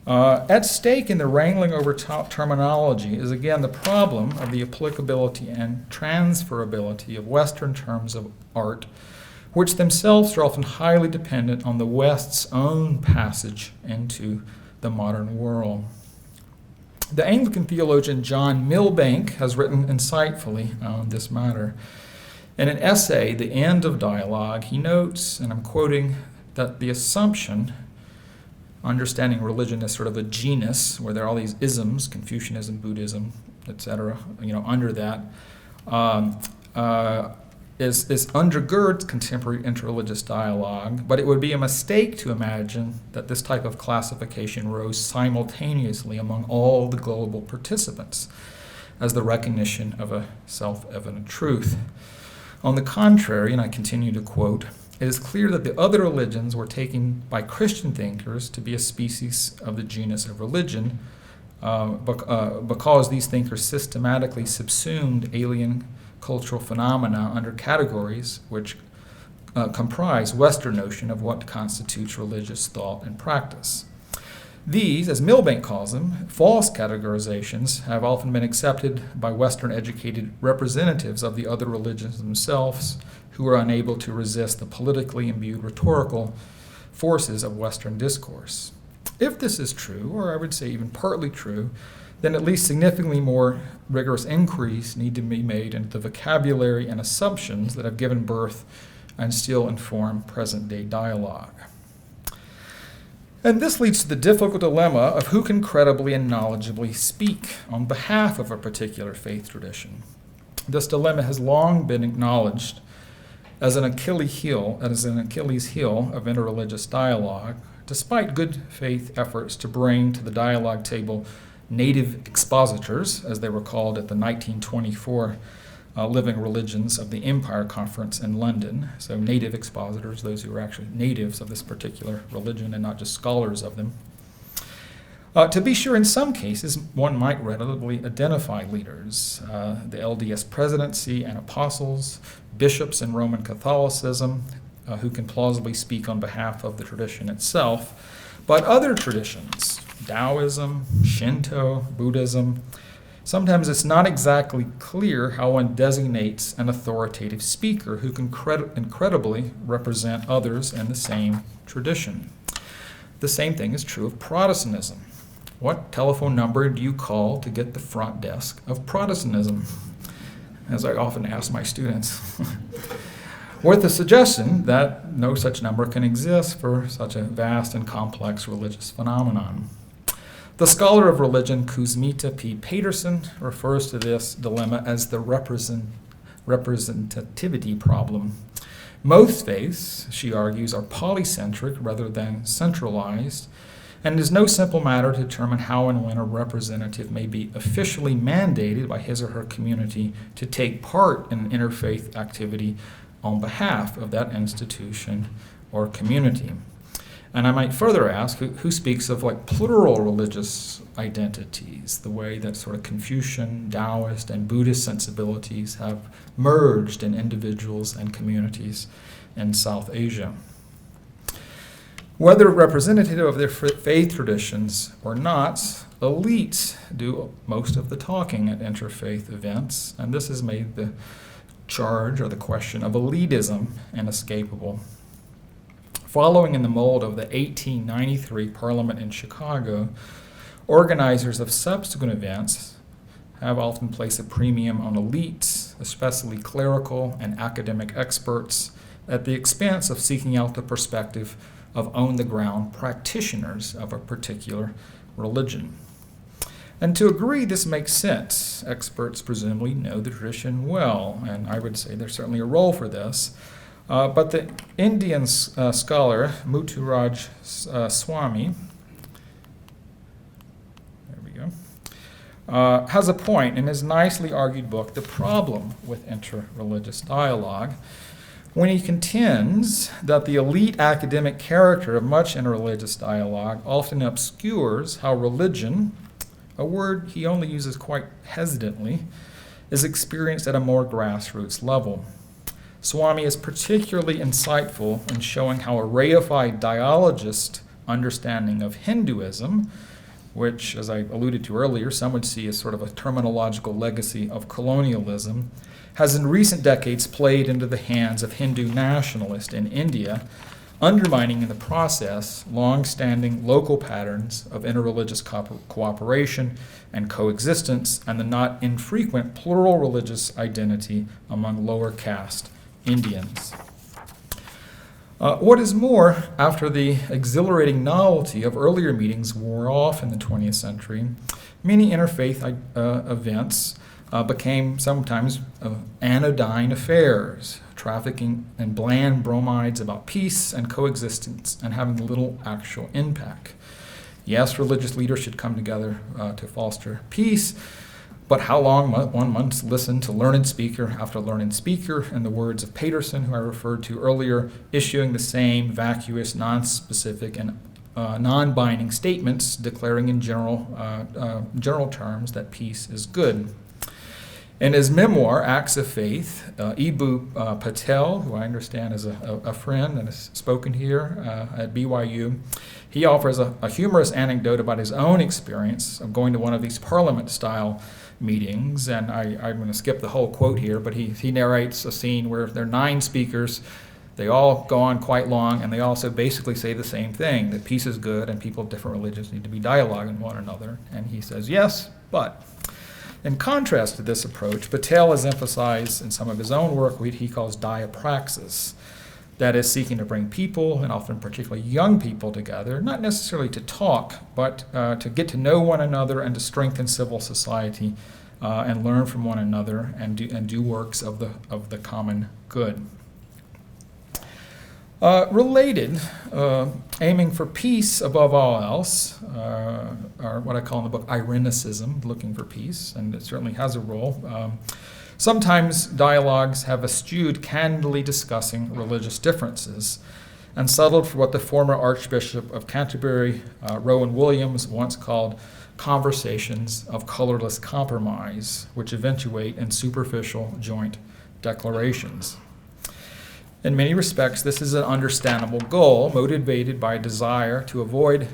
At stake in the wrangling over terminology is again the problem of the applicability and transferability of Western terms of art, which themselves are often highly dependent on the West's own passage into the modern world. The Anglican theologian John Milbank has written insightfully on this matter. In an essay, The End of Dialogue, he notes, and I'm quoting, that the assumption, understanding religion as sort of a genus, where there are all these isms, Confucianism, Buddhism, etc., under that, is undergirds contemporary interreligious dialogue, but it would be a mistake to imagine that this type of classification rose simultaneously among all the global participants as the recognition of a self-evident truth. On the contrary, and I continue to quote, it is clear that the other religions were taken by Christian thinkers to be a species of the genus of religion because these thinkers systematically subsumed alien cultural phenomena under categories which comprise Western notion of what constitutes religious thought and practice. These, as Milbank calls them, false categorizations have often been accepted by Western-educated representatives of the other religions themselves who are unable to resist the politically imbued rhetorical forces of Western discourse. If this is true, or I would say even partly true, then at least significantly more rigorous inquiries need to be made into the vocabulary and assumptions that have given birth and still inform present-day dialogue. And this leads to the difficult dilemma of who can credibly and knowledgeably speak on behalf of a particular faith tradition. This dilemma has long been acknowledged as an Achilles heel of interreligious dialogue, despite good faith efforts to bring to the dialogue table native expositors, as they were called at the 1924 Living Religions of the Empire Conference in London. So native expositors, those who were actually natives of this particular religion and not just scholars of them. To be sure, in some cases, one might readily identify leaders, the LDS presidency and apostles, bishops in Roman Catholicism, who can plausibly speak on behalf of the tradition itself. But other traditions, Taoism, Shinto, Buddhism, sometimes it's not exactly clear how one designates an authoritative speaker who can incredibly represent others in the same tradition. The same thing is true of Protestantism. What telephone number do you call to get the front desk of Protestantism? As I often ask my students. With the suggestion that no such number can exist for such a vast and complex religious phenomenon. The scholar of religion Kuzmita P. Peterson refers to this dilemma as the representativity problem. Most faiths, she argues, are polycentric rather than centralized, and it is no simple matter to determine how and when a representative may be officially mandated by his or her community to take part in interfaith activity on behalf of that institution or community. And I might further ask, who speaks of like plural religious identities, the way that sort of Confucian, Taoist, and Buddhist sensibilities have merged in individuals and communities in South Asia. Whether representative of their faith traditions or not, elites do most of the talking at interfaith events, and this has made the charge or the question of elitism inescapable. Following in the mold of the 1893 Parliament in Chicago, organizers of subsequent events have often placed a premium on elites, especially clerical and academic experts, at the expense of seeking out the perspective of on-the-ground practitioners of a particular religion. And to agree, this makes sense. Experts presumably know the tradition well, and I would say there's certainly a role for this. But the Indian scholar Muthuraj Swami, has a point in his nicely argued book, The Problem with Interreligious Dialogue, when he contends that the elite academic character of much interreligious dialogue often obscures how religion, a word he only uses quite hesitantly, is experienced at a more grassroots level. Swami is particularly insightful in showing how a reified dialogist understanding of Hinduism, which, as I alluded to earlier, some would see as sort of a terminological legacy of colonialism, has in recent decades played into the hands of Hindu nationalists in India, undermining in the process long-standing local patterns of interreligious cooperation and coexistence and the not infrequent plural religious identity among lower caste Indians. What is more, after the exhilarating novelty of earlier meetings wore off in the 20th century, many interfaith events became sometimes anodyne affairs, trafficking in bland bromides about peace and coexistence and having little actual impact. Yes, religious leaders should come together to foster peace, but how long one must listen to learned speaker after learned speaker, in the words of Peterson, who I referred to earlier, issuing the same vacuous, non-specific, and non-binding statements declaring in general terms that peace is good. In his memoir, Acts of Faith, Eboo Patel, who I understand is a friend and has spoken here at BYU, he offers a humorous anecdote about his own experience of going to one of these parliament-style meetings. And I'm going to skip the whole quote here, but he narrates a scene where there are 9 speakers. They all go on quite long, and they also basically say the same thing, that peace is good and people of different religions need to be dialoguing with one another. And he says, yes, but. In contrast to this approach, Patel has emphasized in some of his own work what he calls diapraxis, that is, seeking to bring people, and often particularly young people, together, not necessarily to talk, but to get to know one another and to strengthen civil society and learn from one another and do works of the common good. Related, aiming for peace above all else, are what I call in the book irenicism, looking for peace, and it certainly has a role. Sometimes dialogues have eschewed candidly discussing religious differences and settled for what the former Archbishop of Canterbury, Rowan Williams, once called conversations of colorless compromise, which eventuate in superficial joint declarations. In many respects, this is an understandable goal, motivated by a desire to avoid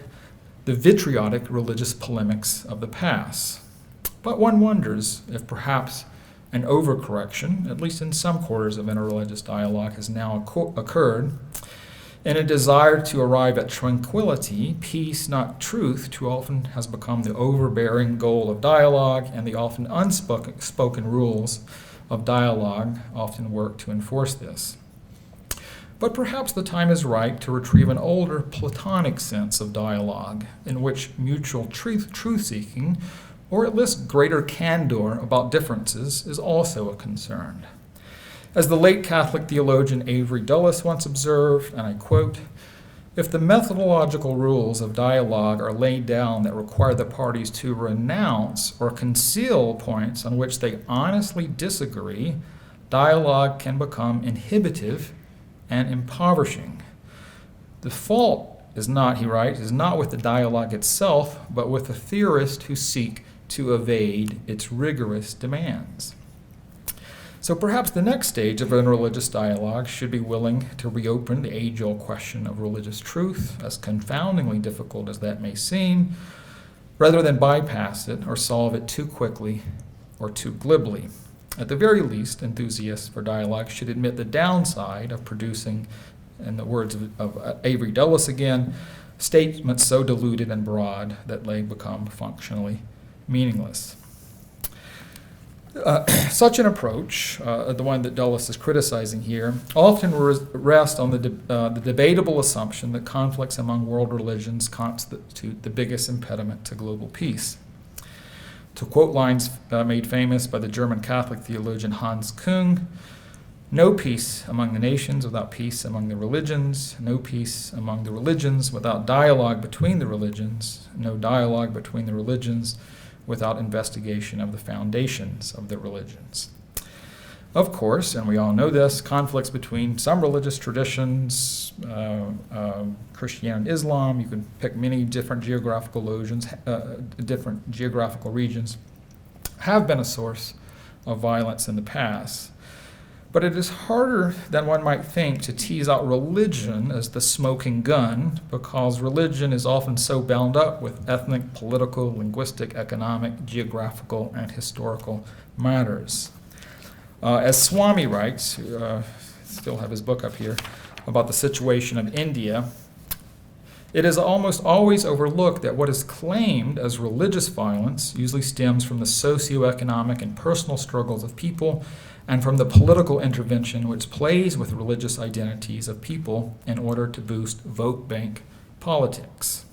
the vitriolic religious polemics of the past. But one wonders if perhaps an overcorrection, at least in some quarters of interreligious dialogue, has now occurred, in a desire to arrive at tranquility. Peace, not truth, too often has become the overbearing goal of dialogue, and the often unspoken rules of dialogue often work to enforce this. But perhaps the time is right to retrieve an older Platonic sense of dialogue, in which mutual truth-seeking, or at least greater candor about differences, is also a concern. As the late Catholic theologian Avery Dulles once observed, and I quote, "If the methodological rules of dialogue are laid down that require the parties to renounce or conceal points on which they honestly disagree, dialogue can become inhibitive and impoverishing. The fault is not," he writes, "is not with the dialogue itself, but with the theorists who seek to evade its rigorous demands." So perhaps the next stage of interreligious dialogue should be willing to reopen the age-old question of religious truth, as confoundingly difficult as that may seem, rather than bypass it or solve it too quickly or too glibly. At the very least, enthusiasts for dialogue should admit the downside of producing, in the words of Avery Dulles again, statements so diluted and broad that they become functionally meaningless. Such an approach, the one that Dulles is criticizing here, often rests on the debatable assumption that conflicts among world religions constitute the biggest impediment to global peace. To quote lines made famous by the German Catholic theologian Hans Küng, "No peace among the nations without peace among the religions, no peace among the religions without dialogue between the religions, no dialogue between the religions without investigation of the foundations of the religions." Of course, and we all know this, conflicts between some religious traditions, Christianity and Islam, you can pick many different geographical regions, have been a source of violence in the past. But it is harder than one might think to tease out religion as the smoking gun, because religion is often so bound up with ethnic, political, linguistic, economic, geographical, and historical matters. As Swami writes, still have his book up here, about the situation of India, it is almost always overlooked that what is claimed as religious violence usually stems from the socioeconomic and personal struggles of people and from the political intervention which plays with religious identities of people in order to boost vote bank politics.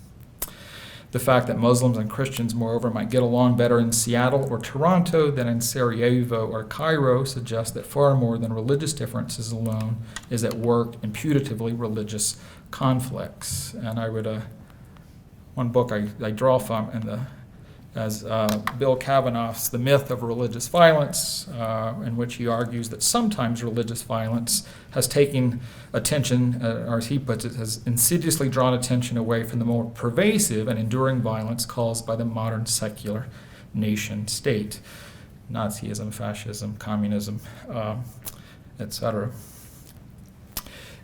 The fact that Muslims and Christians, moreover, might get along better in Seattle or Toronto than in Sarajevo or Cairo suggests that far more than religious differences alone is at work in putatively religious conflicts. And I would, one book I draw from as Bill Kavanaugh's The Myth of Religious Violence, in which he argues that sometimes religious violence has taken attention, or as he puts it, has insidiously drawn attention away from the more pervasive and enduring violence caused by the modern secular nation state. Nazism, fascism, communism, etc.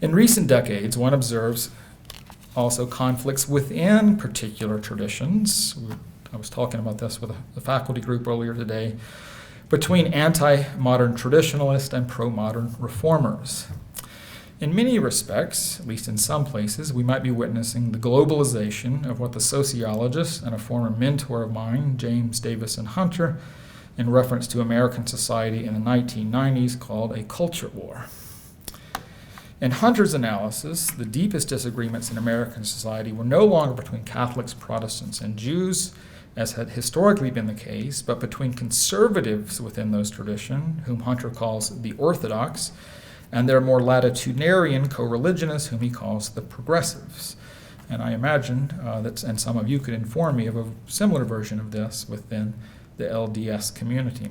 In recent decades, one observes also conflicts within particular traditions. I was talking about this with a faculty group earlier today, between anti-modern traditionalists and pro-modern reformers. In many respects, at least in some places, we might be witnessing the globalization of what the sociologist and a former mentor of mine, James Davison Hunter, in reference to American society in the 1990s, called a culture war. In Hunter's analysis, the deepest disagreements in American society were no longer between Catholics, Protestants, and Jews, as had historically been the case, but between conservatives within those traditions, whom Hunter calls the Orthodox, and their more latitudinarian co-religionists, whom he calls the progressives. And I imagine and some of you could inform me of a similar version of this within the LDS community.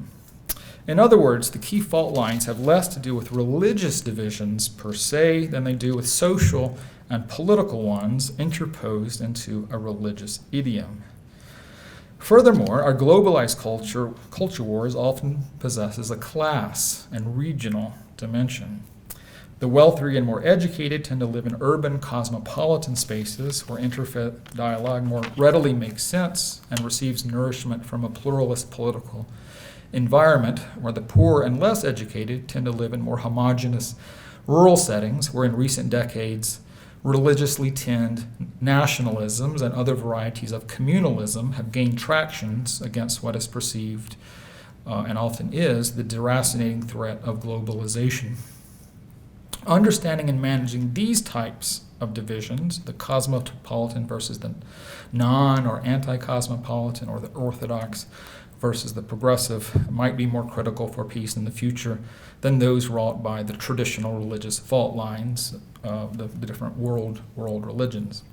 In other words, the key fault lines have less to do with religious divisions per se than they do with social and political ones interposed into a religious idiom. Furthermore, our globalized culture wars often possesses a class and regional dimension. The wealthy and more educated tend to live in urban cosmopolitan spaces where interfaith dialogue more readily makes sense and receives nourishment from a pluralist political environment, where the poor and less educated tend to live in more homogeneous rural settings where in recent decades religiously tinged nationalisms and other varieties of communalism have gained tractions against what is perceived, and often is, the deracinating threat of globalization. Understanding and managing these types of divisions, the cosmopolitan versus the non- or anti-cosmopolitan, or the orthodox versus the progressive, might be more critical for peace in the future than those wrought by the traditional religious fault lines of the different world religions.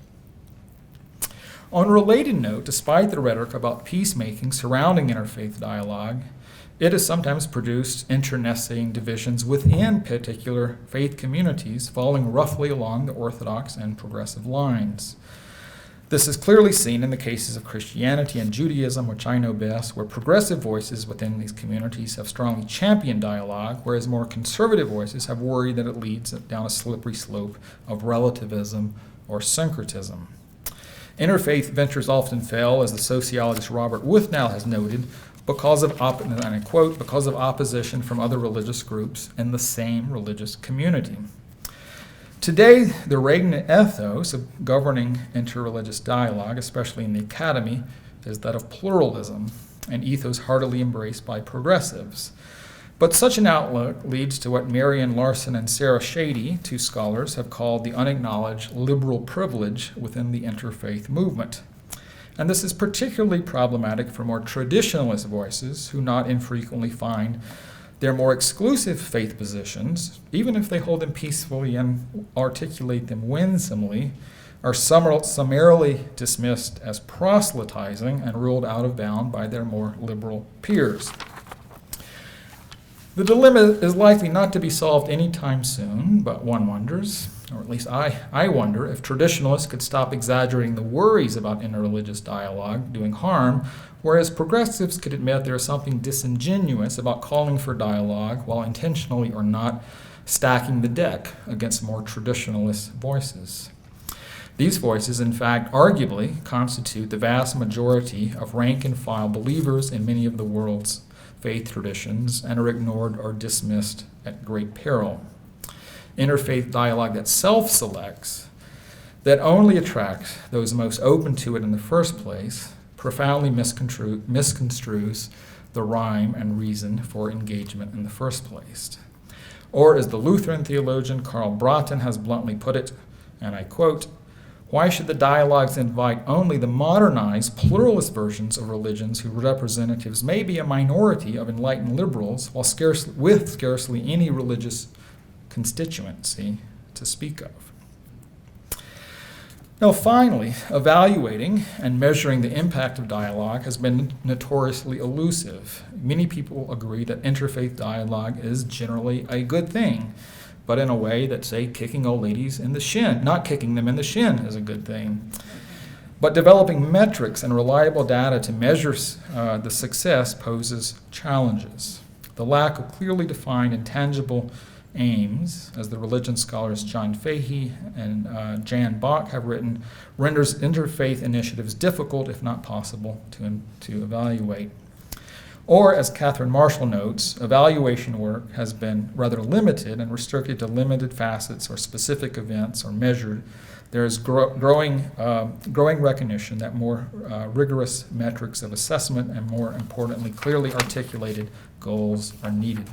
On a related note, despite the rhetoric about peacemaking surrounding interfaith dialogue, it has sometimes produced internecine divisions within particular faith communities, falling roughly along the Orthodox and progressive lines. This is clearly seen in the cases of Christianity and Judaism, which I know best, where progressive voices within these communities have strongly championed dialogue, whereas more conservative voices have worried that it leads down a slippery slope of relativism or syncretism. Interfaith ventures often fail, as the sociologist Robert Withnow has noted, because of, and I quote, because of opposition from other religious groups in the same religious community. Today, the regnant ethos of governing interreligious dialogue, especially in the academy, is that of pluralism, an ethos heartily embraced by progressives. But such an outlook leads to what Marian Larson and Sarah Shady, two scholars, have called the unacknowledged liberal privilege within the interfaith movement. And this is particularly problematic for more traditionalist voices who not infrequently find their more exclusive faith positions, even if they hold them peacefully and articulate them winsomely, are summarily dismissed as proselytizing and ruled out of bounds by their more liberal peers. The dilemma is likely not to be solved anytime soon, but one wonders, or at least I wonder, if traditionalists could stop exaggerating the worries about interreligious dialogue doing harm, whereas progressives could admit there is something disingenuous about calling for dialogue while intentionally or not stacking the deck against more traditionalist voices. These voices, in fact, arguably constitute the vast majority of rank-and-file believers in many of the world's faith traditions and are ignored or dismissed at great peril. Interfaith dialogue that self-selects, that only attracts those most open to it in the first place, profoundly misconstrues the rhyme and reason for engagement in the first place. Or, as the Lutheran theologian Karl Broughton has bluntly put it, and I quote, "Why should the dialogues invite only the modernized, pluralist versions of religions whose representatives may be a minority of enlightened liberals, while scarcely any religious constituency to speak of?" Now, finally, evaluating and measuring the impact of dialogue has been notoriously elusive. Many people agree that interfaith dialogue is generally a good thing, but in a way that, say, kicking old ladies in the shin, not kicking them in the shin, is a good thing. But developing metrics and reliable data to measure the success poses challenges. The lack of clearly defined and tangible aims, as the religion scholars John Fahey and Jan Bach have written, renders interfaith initiatives difficult, if not possible, to evaluate. Or, as Catherine Marshall notes, evaluation work has been rather limited and restricted to limited facets or specific events or measured. There is growing recognition that more rigorous metrics of assessment and, more importantly, clearly articulated goals are needed.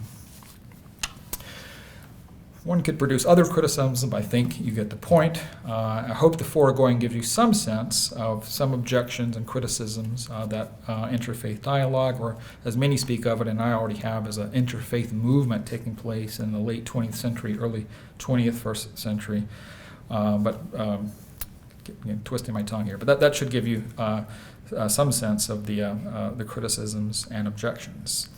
One could produce other criticisms, but I think you get the point. I hope the foregoing gives you some sense of some objections and criticisms that interfaith dialogue, or as many speak of it, and I already have, as an interfaith movement taking place in the late 20th century, early 21st century. Twisting my tongue here, but that should give you some sense of the criticisms and objections.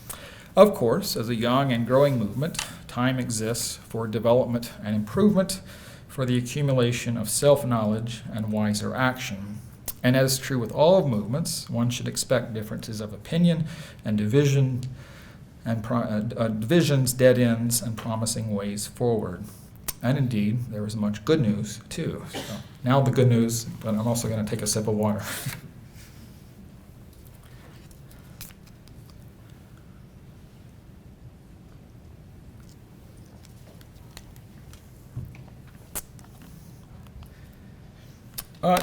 Of course, as a young and growing movement, time exists for development and improvement, for the accumulation of self-knowledge and wiser action. And as true with all movements, one should expect differences of opinion and divisions, dead ends, and promising ways forward. And indeed, there is much good news, too. So now the good news, but I'm also going to take a sip of water.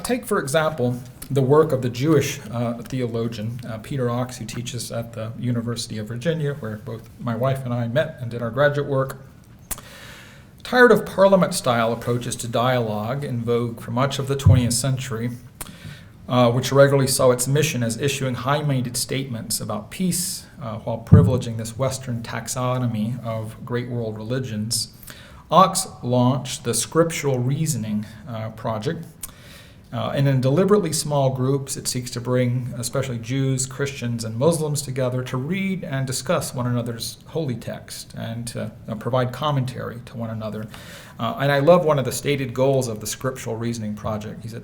Take, for example, the work of the Jewish theologian Peter Ox, who teaches at the University of Virginia, where both my wife and I met and did our graduate work. Tired of parliament-style approaches to dialogue in vogue for much of the 20th century, which regularly saw its mission as issuing high-minded statements about peace while privileging this Western taxonomy of great world religions, Ox launched the Scriptural Reasoning Project. And in deliberately small groups, it seeks to bring especially Jews, Christians, and Muslims together to read and discuss one another's holy text and to provide commentary to one another. And I love one of the stated goals of the Scriptural Reasoning Project. He said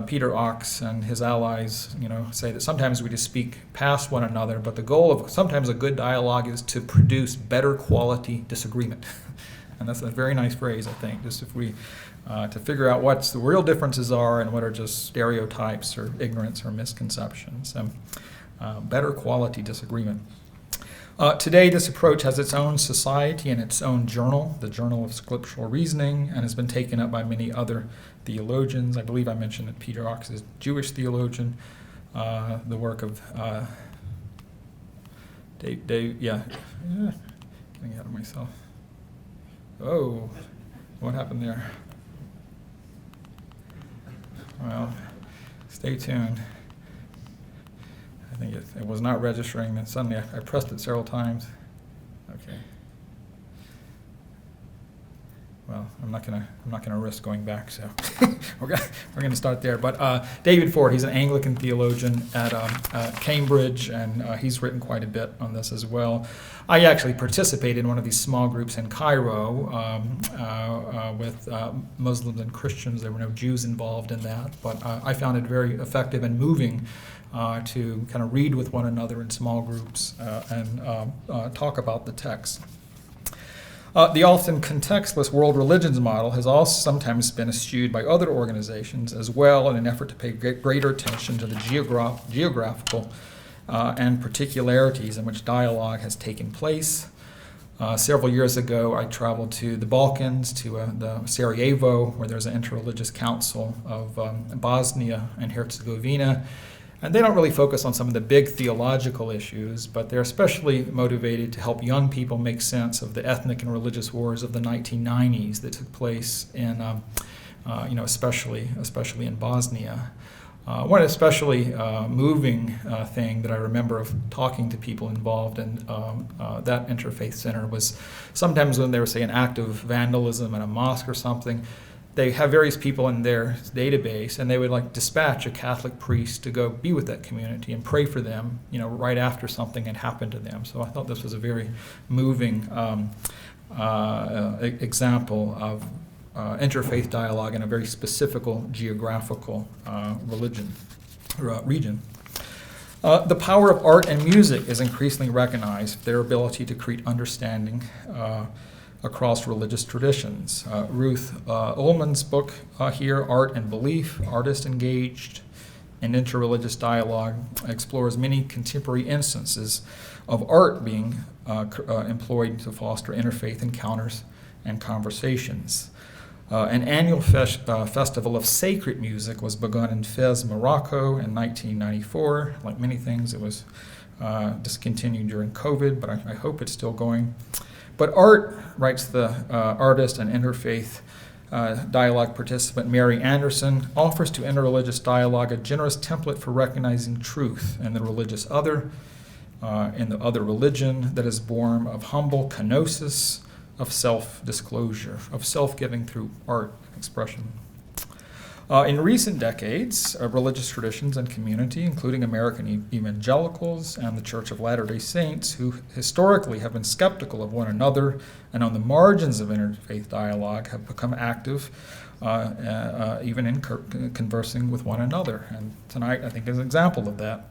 Peter Ox and his allies, say that sometimes we just speak past one another, but the goal of sometimes a good dialogue is to produce better quality disagreement. And that's a very nice phrase, I think, just if we to figure out what the real differences are and what are just stereotypes or ignorance or misconceptions. Better quality disagreement. Today, this approach has its own society and its own journal, the Journal of Scriptural Reasoning, and has been taken up by many other theologians. I believe I mentioned that Peter Ox is a Jewish theologian. The work of getting ahead of myself. Oh, what happened there? Well, stay tuned. I think it was not registering, and suddenly I pressed it several times. Okay. Well, I'm not gonna risk going back, so we're gonna start there. But David Ford, he's an Anglican theologian at Cambridge, and he's written quite a bit on this as well. I actually participated in one of these small groups in Cairo with Muslims and Christians. There were no Jews involved in that, but I found it very effective and moving to kind of read with one another in small groups and talk about the text. The often contextless world religions model has also sometimes been eschewed by other organizations as well in an effort to pay greater attention to the geographical and particularities in which dialogue has taken place. Several years ago, I traveled to the Balkans, to the Sarajevo, where there's an interreligious council of Bosnia and Herzegovina. And they don't really focus on some of the big theological issues, but they're especially motivated to help young people make sense of the ethnic and religious wars of the 1990s that took place in, especially in Bosnia. One especially moving thing that I remember of talking to people involved in that interfaith center was sometimes when they were, say, an act of vandalism in a mosque or something, they have various people in their database, and they would dispatch a Catholic priest to go be with that community and pray for them, right after something had happened to them. So I thought this was a very moving example of interfaith dialogue in a very specific geographical region. The power of art and music is increasingly recognized, their ability to create understanding across religious traditions. Ruth Ullman's book here, Art and Belief, Artists Engaged in Interreligious Dialogue, explores many contemporary instances of art being employed to foster interfaith encounters and conversations. An annual festival of sacred music was begun in Fez, Morocco in 1994. Like many things, it was discontinued during COVID, but I hope it's still going. But art, writes the artist and interfaith dialogue participant Mary Anderson, offers to interreligious dialogue a generous template for recognizing truth in the religious other, in the other religion that is born of humble kenosis, of self-disclosure, of self-giving through art expression. In recent decades, religious traditions and community, including American evangelicals and the Church of Latter-day Saints, who historically have been skeptical of one another and on the margins of interfaith dialogue, have become active even in conversing with one another. And tonight, I think, is an example of that.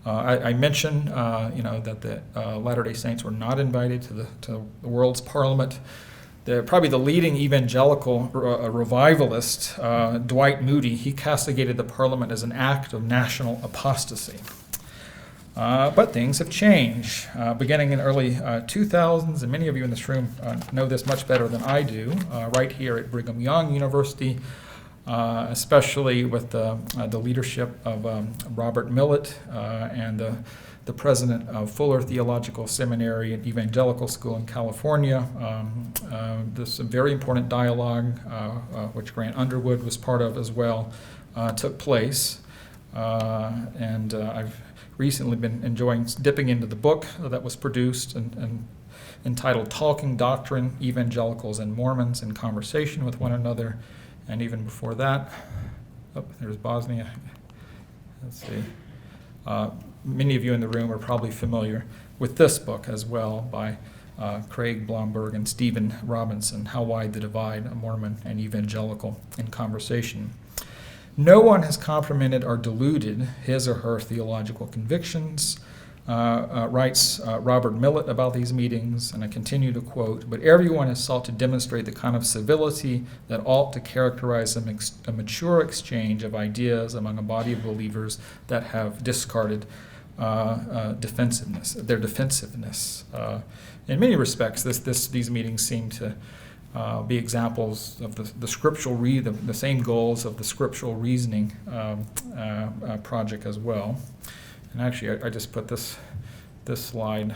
I mentioned, that the Latter-day Saints were not invited to the world's parliament. Probably the leading evangelical revivalist, Dwight Moody, he castigated the parliament as an act of national apostasy. But things have changed. Beginning in early 2000s, and many of you in this room know this much better than I do, right here at Brigham Young University, especially with the leadership of Robert Millett and the president of Fuller Theological Seminary and Evangelical School in California. This very important dialogue, which Grant Underwood was part of as well, took place. And I've recently been enjoying dipping into the book that was produced and entitled Talking Doctrine, Evangelicals and Mormons in Conversation with One Another. And even before that, there's Bosnia. Let's see. Many of you in the room are probably familiar with this book as well by Craig Blomberg and Stephen Robinson, How Wide the Divide, a Mormon and Evangelical in Conversation. No one has compromised or diluted his or her theological convictions, writes Robert Millett about these meetings, and I continue to quote, but everyone has sought to demonstrate the kind of civility that ought to characterize a mature exchange of ideas among a body of believers that have discarded their defensiveness. In many respects, these meetings seem to be examples of the scriptural the same goals of the scriptural reasoning project as well. And actually, I just put this slide.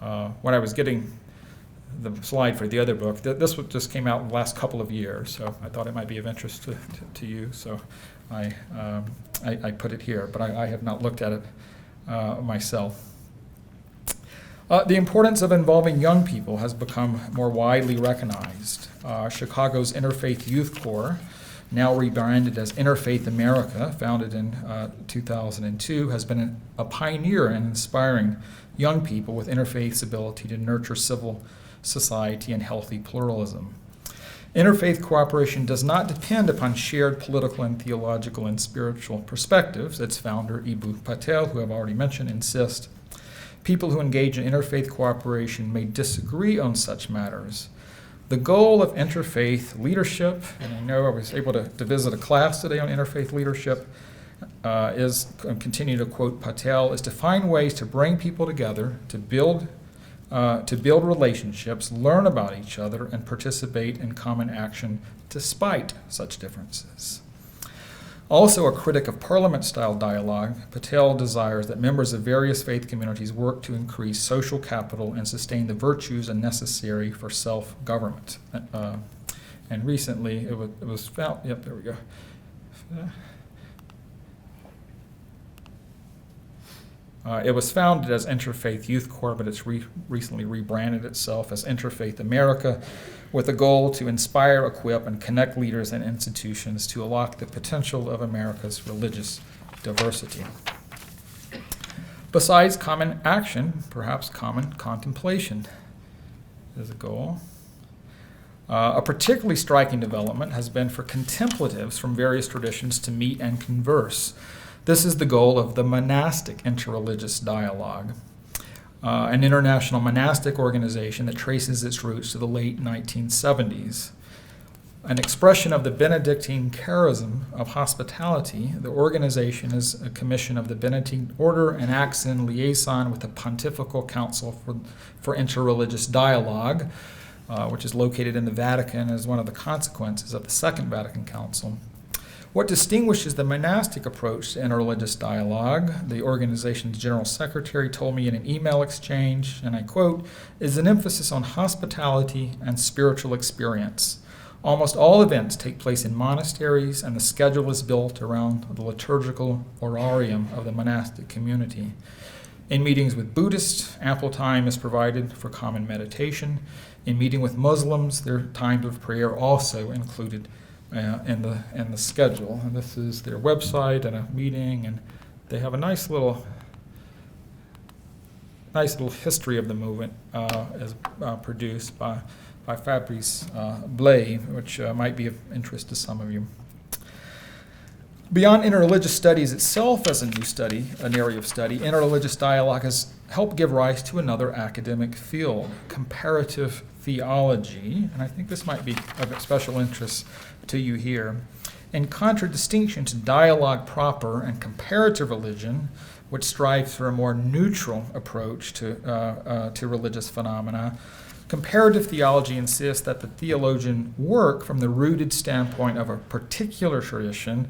When I was getting the slide for the other book, this just came out in the last couple of years, so I thought it might be of interest to you. So I put it here, but I have not looked at it myself. The importance of involving young people has become more widely recognized. Chicago's Interfaith Youth Corps, now rebranded as Interfaith America, founded in 2002, has been a pioneer in inspiring young people with interfaith's ability to nurture civil society and healthy pluralism. Interfaith cooperation does not depend upon shared political and theological and spiritual perspectives. Its founder, Eboo Patel, who I've already mentioned, insists people who engage in interfaith cooperation may disagree on such matters. The goal of interfaith leadership, and I know I was able to visit a class today on interfaith leadership, is, continue to quote Patel, is to find ways to bring people together, to build relationships, learn about each other, and participate in common action despite such differences. Also a critic of parliament-style dialogue, Patel desires that members of various faith communities work to increase social capital and sustain the virtues necessary for self-government. And recently, it was found, yep, there we go. It was founded as Interfaith Youth Corps, but it's recently rebranded itself as Interfaith America, with the goal to inspire, equip, and connect leaders and institutions to unlock the potential of America's religious diversity. Besides common action, perhaps common contemplation is a goal. A particularly striking development has been for contemplatives from various traditions to meet and converse. This is the goal of the monastic interreligious dialogue, an international monastic organization that traces its roots to the late 1970s. An expression of the Benedictine charism of hospitality, the organization is a commission of the Benedictine Order and acts in liaison with the Pontifical Council for Interreligious Dialogue, which is located in the Vatican as one of the consequences of the Second Vatican Council. What distinguishes the monastic approach to interreligious dialogue, the organization's general secretary told me in an email exchange, and I quote, is an emphasis on hospitality and spiritual experience. Almost all events take place in monasteries, and the schedule is built around the liturgical orarium of the monastic community. In meetings with Buddhists, ample time is provided for common meditation. In meeting with Muslims, their times of prayer also included in the schedule. And this is their website and a meeting, and they have a nice little history of the movement as produced by Fabrice Blay, which might be of interest to some of you. Beyond interreligious studies itself as an area of study, interreligious dialogue has helped give rise to another academic field, comparative theology, and I think this might be of special interest to you here. In contradistinction to dialogue proper and comparative religion, which strives for a more neutral approach to religious phenomena, comparative theology insists that the theologian work from the rooted standpoint of a particular tradition,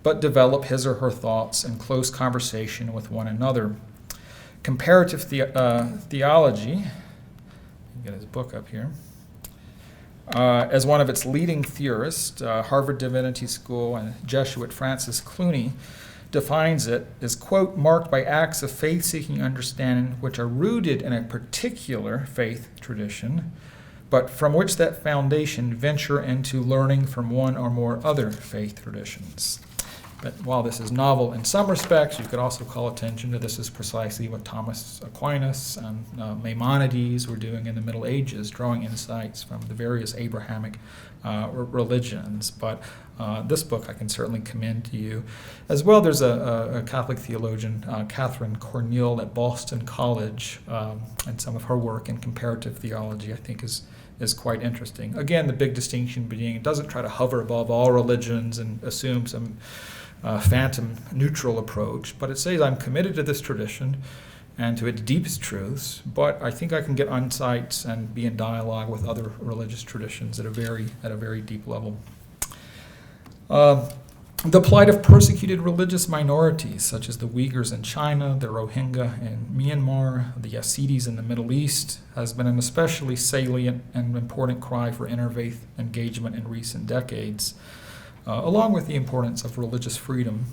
but develop his or her thoughts in close conversation with one another. Comparative theology, get his book up here, as one of its leading theorists, Harvard Divinity School and Jesuit Francis Clooney defines it as, quote, marked by acts of faith-seeking understanding which are rooted in a particular faith tradition, but from which that foundation venture into learning from one or more other faith traditions. But while this is novel in some respects, you could also call attention to this is precisely what Thomas Aquinas and Maimonides were doing in the Middle Ages, drawing insights from the various Abrahamic religions. But this book I can certainly commend to you. As well, there's a Catholic theologian, Catherine Cornell at Boston College, and some of her work in comparative theology I think is quite interesting. Again, the big distinction being it doesn't try to hover above all religions and assume some phantom neutral approach, but it says I'm committed to this tradition and to its deepest truths, but I think I can get insights and be in dialogue with other religious traditions at a very deep level. The plight of persecuted religious minorities, such as the Uyghurs in China, the Rohingya in Myanmar, the Yazidis in the Middle East, has been an especially salient and important cry for interfaith engagement in recent decades, along with the importance of religious freedom.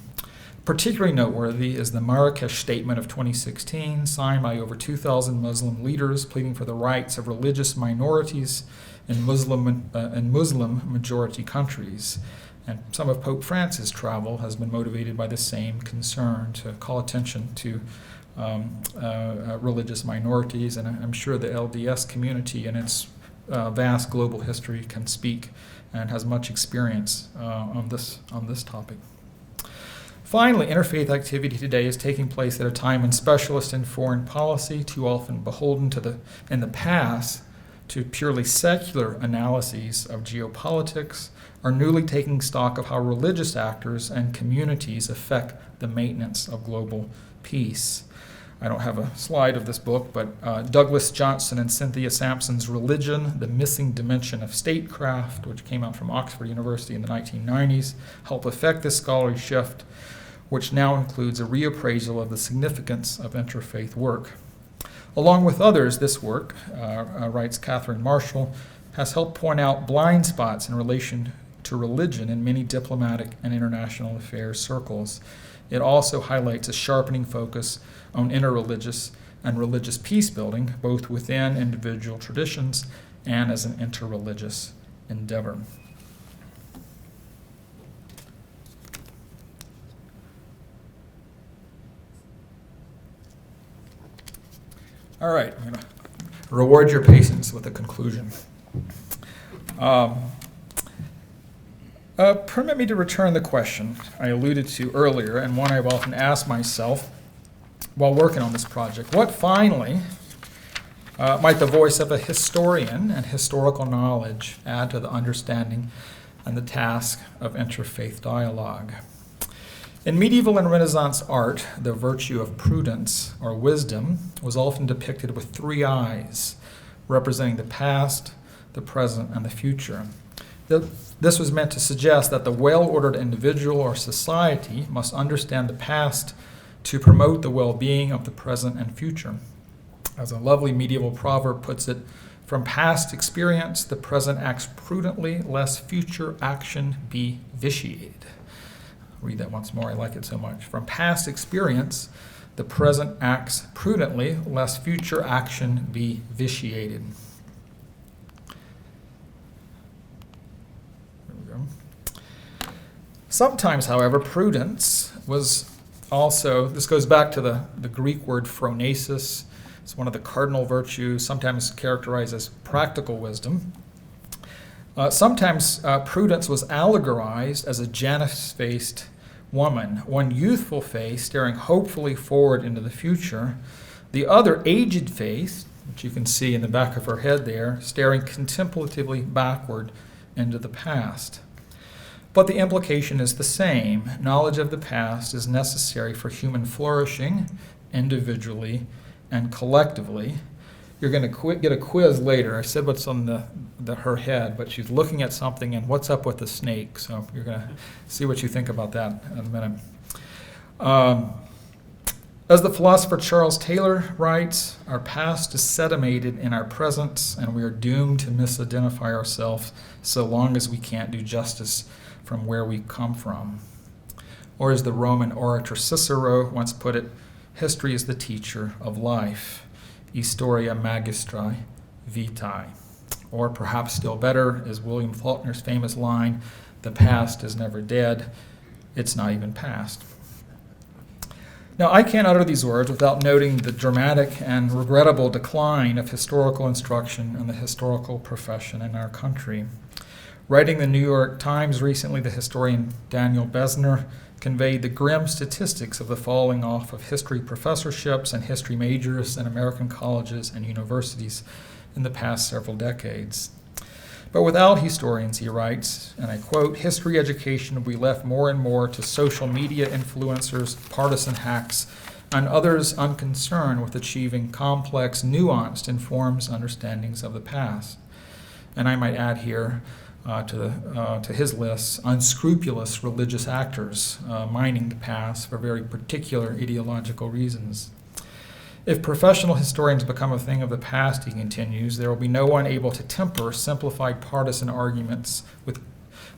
Particularly noteworthy is the Marrakesh Statement of 2016, signed by over 2,000 Muslim leaders pleading for the rights of religious minorities in Muslim majority countries. And some of Pope Francis' travel has been motivated by the same concern to call attention to religious minorities, and I'm sure the LDS community and its vast global history can speak and has much experience on this topic. Finally, interfaith activity today is taking place at a time when specialists in foreign policy, too often beholden in the past to purely secular analyses of geopolitics, are newly taking stock of how religious actors and communities affect the maintenance of global peace. I don't have a slide of this book, but Douglas Johnson and Cynthia Sampson's Religion, the Missing Dimension of Statecraft, which came out from Oxford University in the 1990s, help affect this scholarly shift, which now includes a reappraisal of the significance of interfaith work. Along with others, this work, writes Catherine Marshall, has helped point out blind spots in relation to religion in many diplomatic and international affairs circles. It also highlights a sharpening focus on interreligious and religious peace building, both within individual traditions and as an interreligious endeavor. All right, I'm going to reward your patience with a conclusion. Permit me to return the question I alluded to earlier, and one I've often asked myself while working on this project. What finally might the voice of a historian and historical knowledge add to the understanding and the task of interfaith dialogue? In medieval and Renaissance art, the virtue of prudence or wisdom was often depicted with three eyes, representing the past, the present, and the future. This was meant to suggest that the well-ordered individual or society must understand the past to promote the well-being of the present and future. As a lovely medieval proverb puts it, from past experience, the present acts prudently, lest future action be vitiated. I'll read that once more, I like it so much. From past experience, the present acts prudently, lest future action be vitiated. Sometimes, however, prudence was also, this goes back to the Greek word phronesis. It's one of the cardinal virtues, sometimes characterized as practical wisdom. Sometimes prudence was allegorized as a Janus-faced woman, one youthful face staring hopefully forward into the future, the other aged face, which you can see in the back of her head there, staring contemplatively backward into the past. But the implication is the same. Knowledge of the past is necessary for human flourishing, individually and collectively. You're going to get a quiz later. I said what's on her head, but she's looking at something, and what's up with the snake? So you're going to see what you think about that in a minute. As the philosopher Charles Taylor writes, our past is sedimented in our present, and we are doomed to misidentify ourselves so long as we can't do justice from where we come from. Or as the Roman orator Cicero once put it, history is the teacher of life. Historia magistra vitae. Or perhaps still better is William Faulkner's famous line, the past is never dead, it's not even past. Now, I can't utter these words without noting the dramatic and regrettable decline of historical instruction in the historical profession in our country. Writing the New York Times recently, the historian Daniel Besner conveyed the grim statistics of the falling off of history professorships and history majors in American colleges and universities in the past several decades. But without historians, he writes, and I quote, history education will be left more and more to social media influencers, partisan hacks, and others unconcerned with achieving complex, nuanced, informed understandings of the past. And I might add here, to his list, unscrupulous religious actors mining the past for very particular ideological reasons. If professional historians become a thing of the past, he continues, there will be no one able to temper simplified partisan arguments with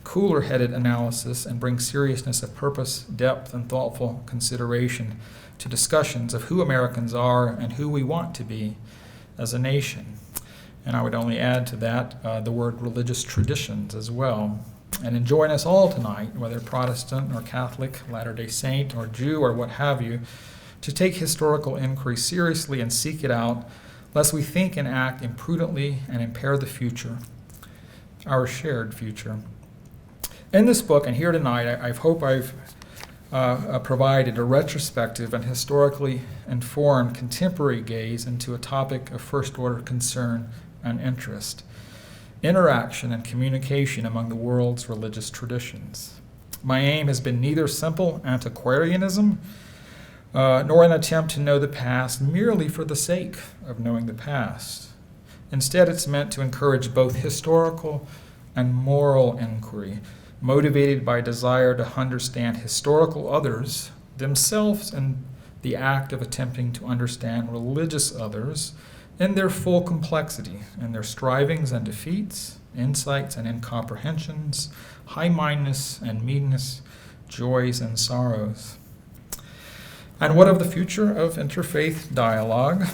cooler-headed analysis and bring seriousness of purpose, depth, and thoughtful consideration to discussions of who Americans are and who we want to be as a nation. And I would only add to that the word religious traditions as well. And in join us all tonight, whether Protestant or Catholic, Latter-day Saint or Jew or what have you, to take historical inquiry seriously and seek it out, lest we think and act imprudently and impair the future, our shared future. In this book and here tonight, I hope I've provided a retrospective and historically informed contemporary gaze into a topic of first-order concern and interest, interaction and communication among the world's religious traditions. My aim has been neither simple antiquarianism nor an attempt to know the past merely for the sake of knowing the past. Instead, it's meant to encourage both historical and moral inquiry, motivated by a desire to understand historical others themselves and the act of attempting to understand religious others in their full complexity, in their strivings and defeats, insights and incomprehensions, high-mindedness and meanness, joys and sorrows. And what of the future of interfaith dialogue?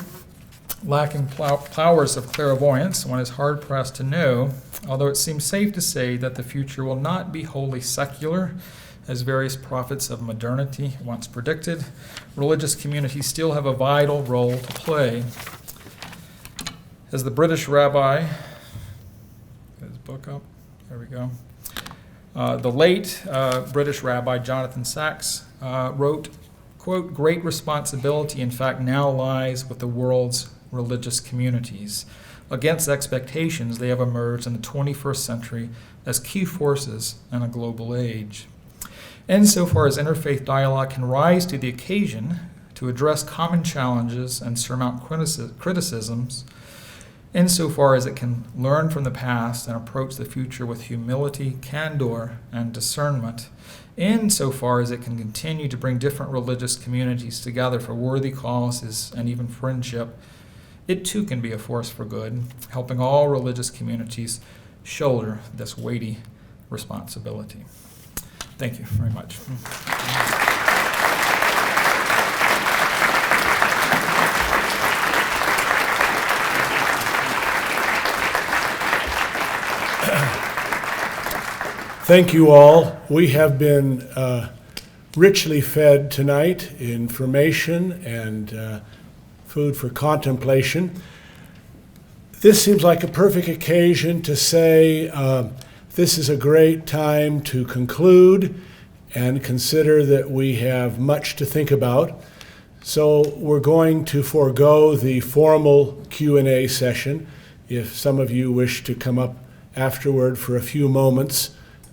Lacking powers of clairvoyance, one is hard-pressed to know, although it seems safe to say that the future will not be wholly secular, as various prophets of modernity once predicted. Religious communities still have a vital role to play. As the British rabbi, his book, book up. There we go. The late British rabbi Jonathan Sacks wrote, quote, "Great responsibility, in fact, now lies with the world's religious communities. Against expectations, they have emerged in the 21st century as key forces in a global age. Insofar as interfaith dialogue can rise to the occasion to address common challenges and surmount criticisms, insofar as it can learn from the past and approach the future with humility, candor, and discernment, insofar as it can continue to bring different religious communities together for worthy causes and even friendship, it too can be a force for good, helping all religious communities shoulder this weighty responsibility." Thank you very much. Thank you all. We have been richly fed tonight, information and food for contemplation. This seems like a perfect occasion to say this is a great time to conclude and consider that we have much to think about. So we're going to forego the formal Q&A session. If some of you wish to come up afterward for a few moments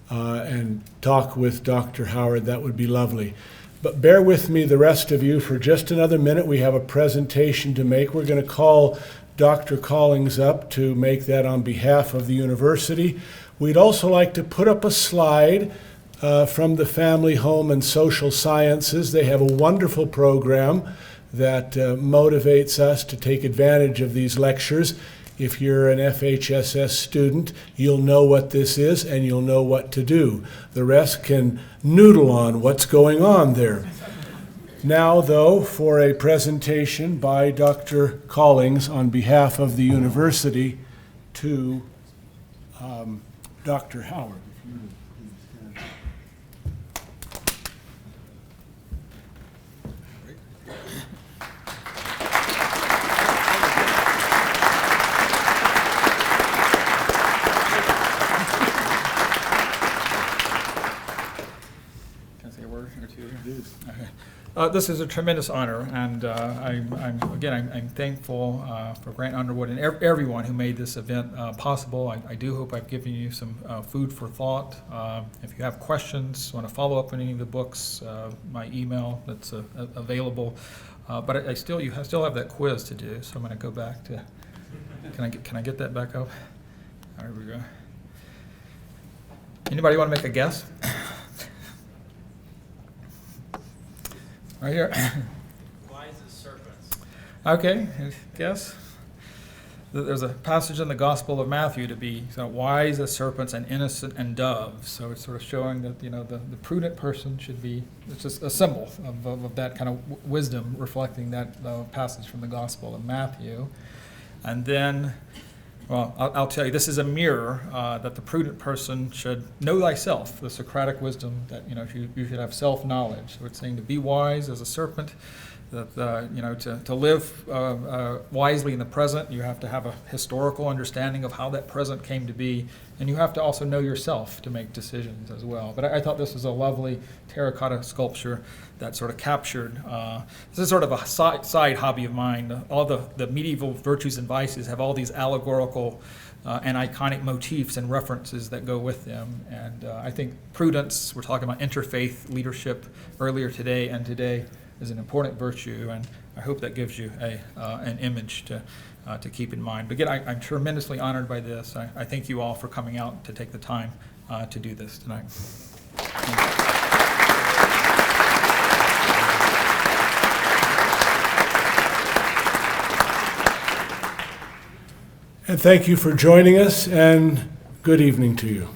and talk with Dr. Howard, that would be lovely. But bear with me, the rest of you, for just another minute. We have a presentation to make. We're going to call Dr. Collings up to make that on behalf of the university. We'd also like to put up a slide from the Family, Home, and Social Sciences. They have a wonderful program that motivates us to take advantage of these lectures. If you're an FHSS student, you'll know what this is and you'll know what to do. The rest can noodle on what's going on there. Now, though, for a presentation by Dr. Collings on behalf of the university to Dr. Howard. This is a tremendous honor, and I'm thankful for Grant Underwood and everyone who made this event possible. I do hope I've given you some food for thought. If you have questions, want to follow up on any of the books, my email that's available. But you still have that quiz to do, so I'm going to go back to. Can I get that back up? There we go. Anybody want to make a guess? Right here. Wise as serpents. Okay, guess. There's a passage in the Gospel of Matthew to be wise as serpents and innocent and doves. So it's sort of showing that the prudent person should be. It's just a symbol of that kind of wisdom, reflecting that passage from the Gospel of Matthew. And then, well, I'll tell you, this is a mirror that the prudent person should know thyself, the Socratic wisdom that you should have self-knowledge. So it's saying to be wise as a serpent, that to live wisely in the present, you have to have a historical understanding of how that present came to be, and you have to also know yourself to make decisions as well. But I thought this was a lovely terracotta sculpture that sort of captured, this is sort of a side hobby of mine. All the medieval virtues and vices have all these allegorical and iconic motifs and references that go with them. And I think prudence, we're talking about interfaith leadership earlier today and today, is an important virtue, and I hope that gives you an image to keep in mind. But again, I'm tremendously honored by this. I thank you all for coming out to take the time to do this tonight. And thank you for joining us, and good evening to you.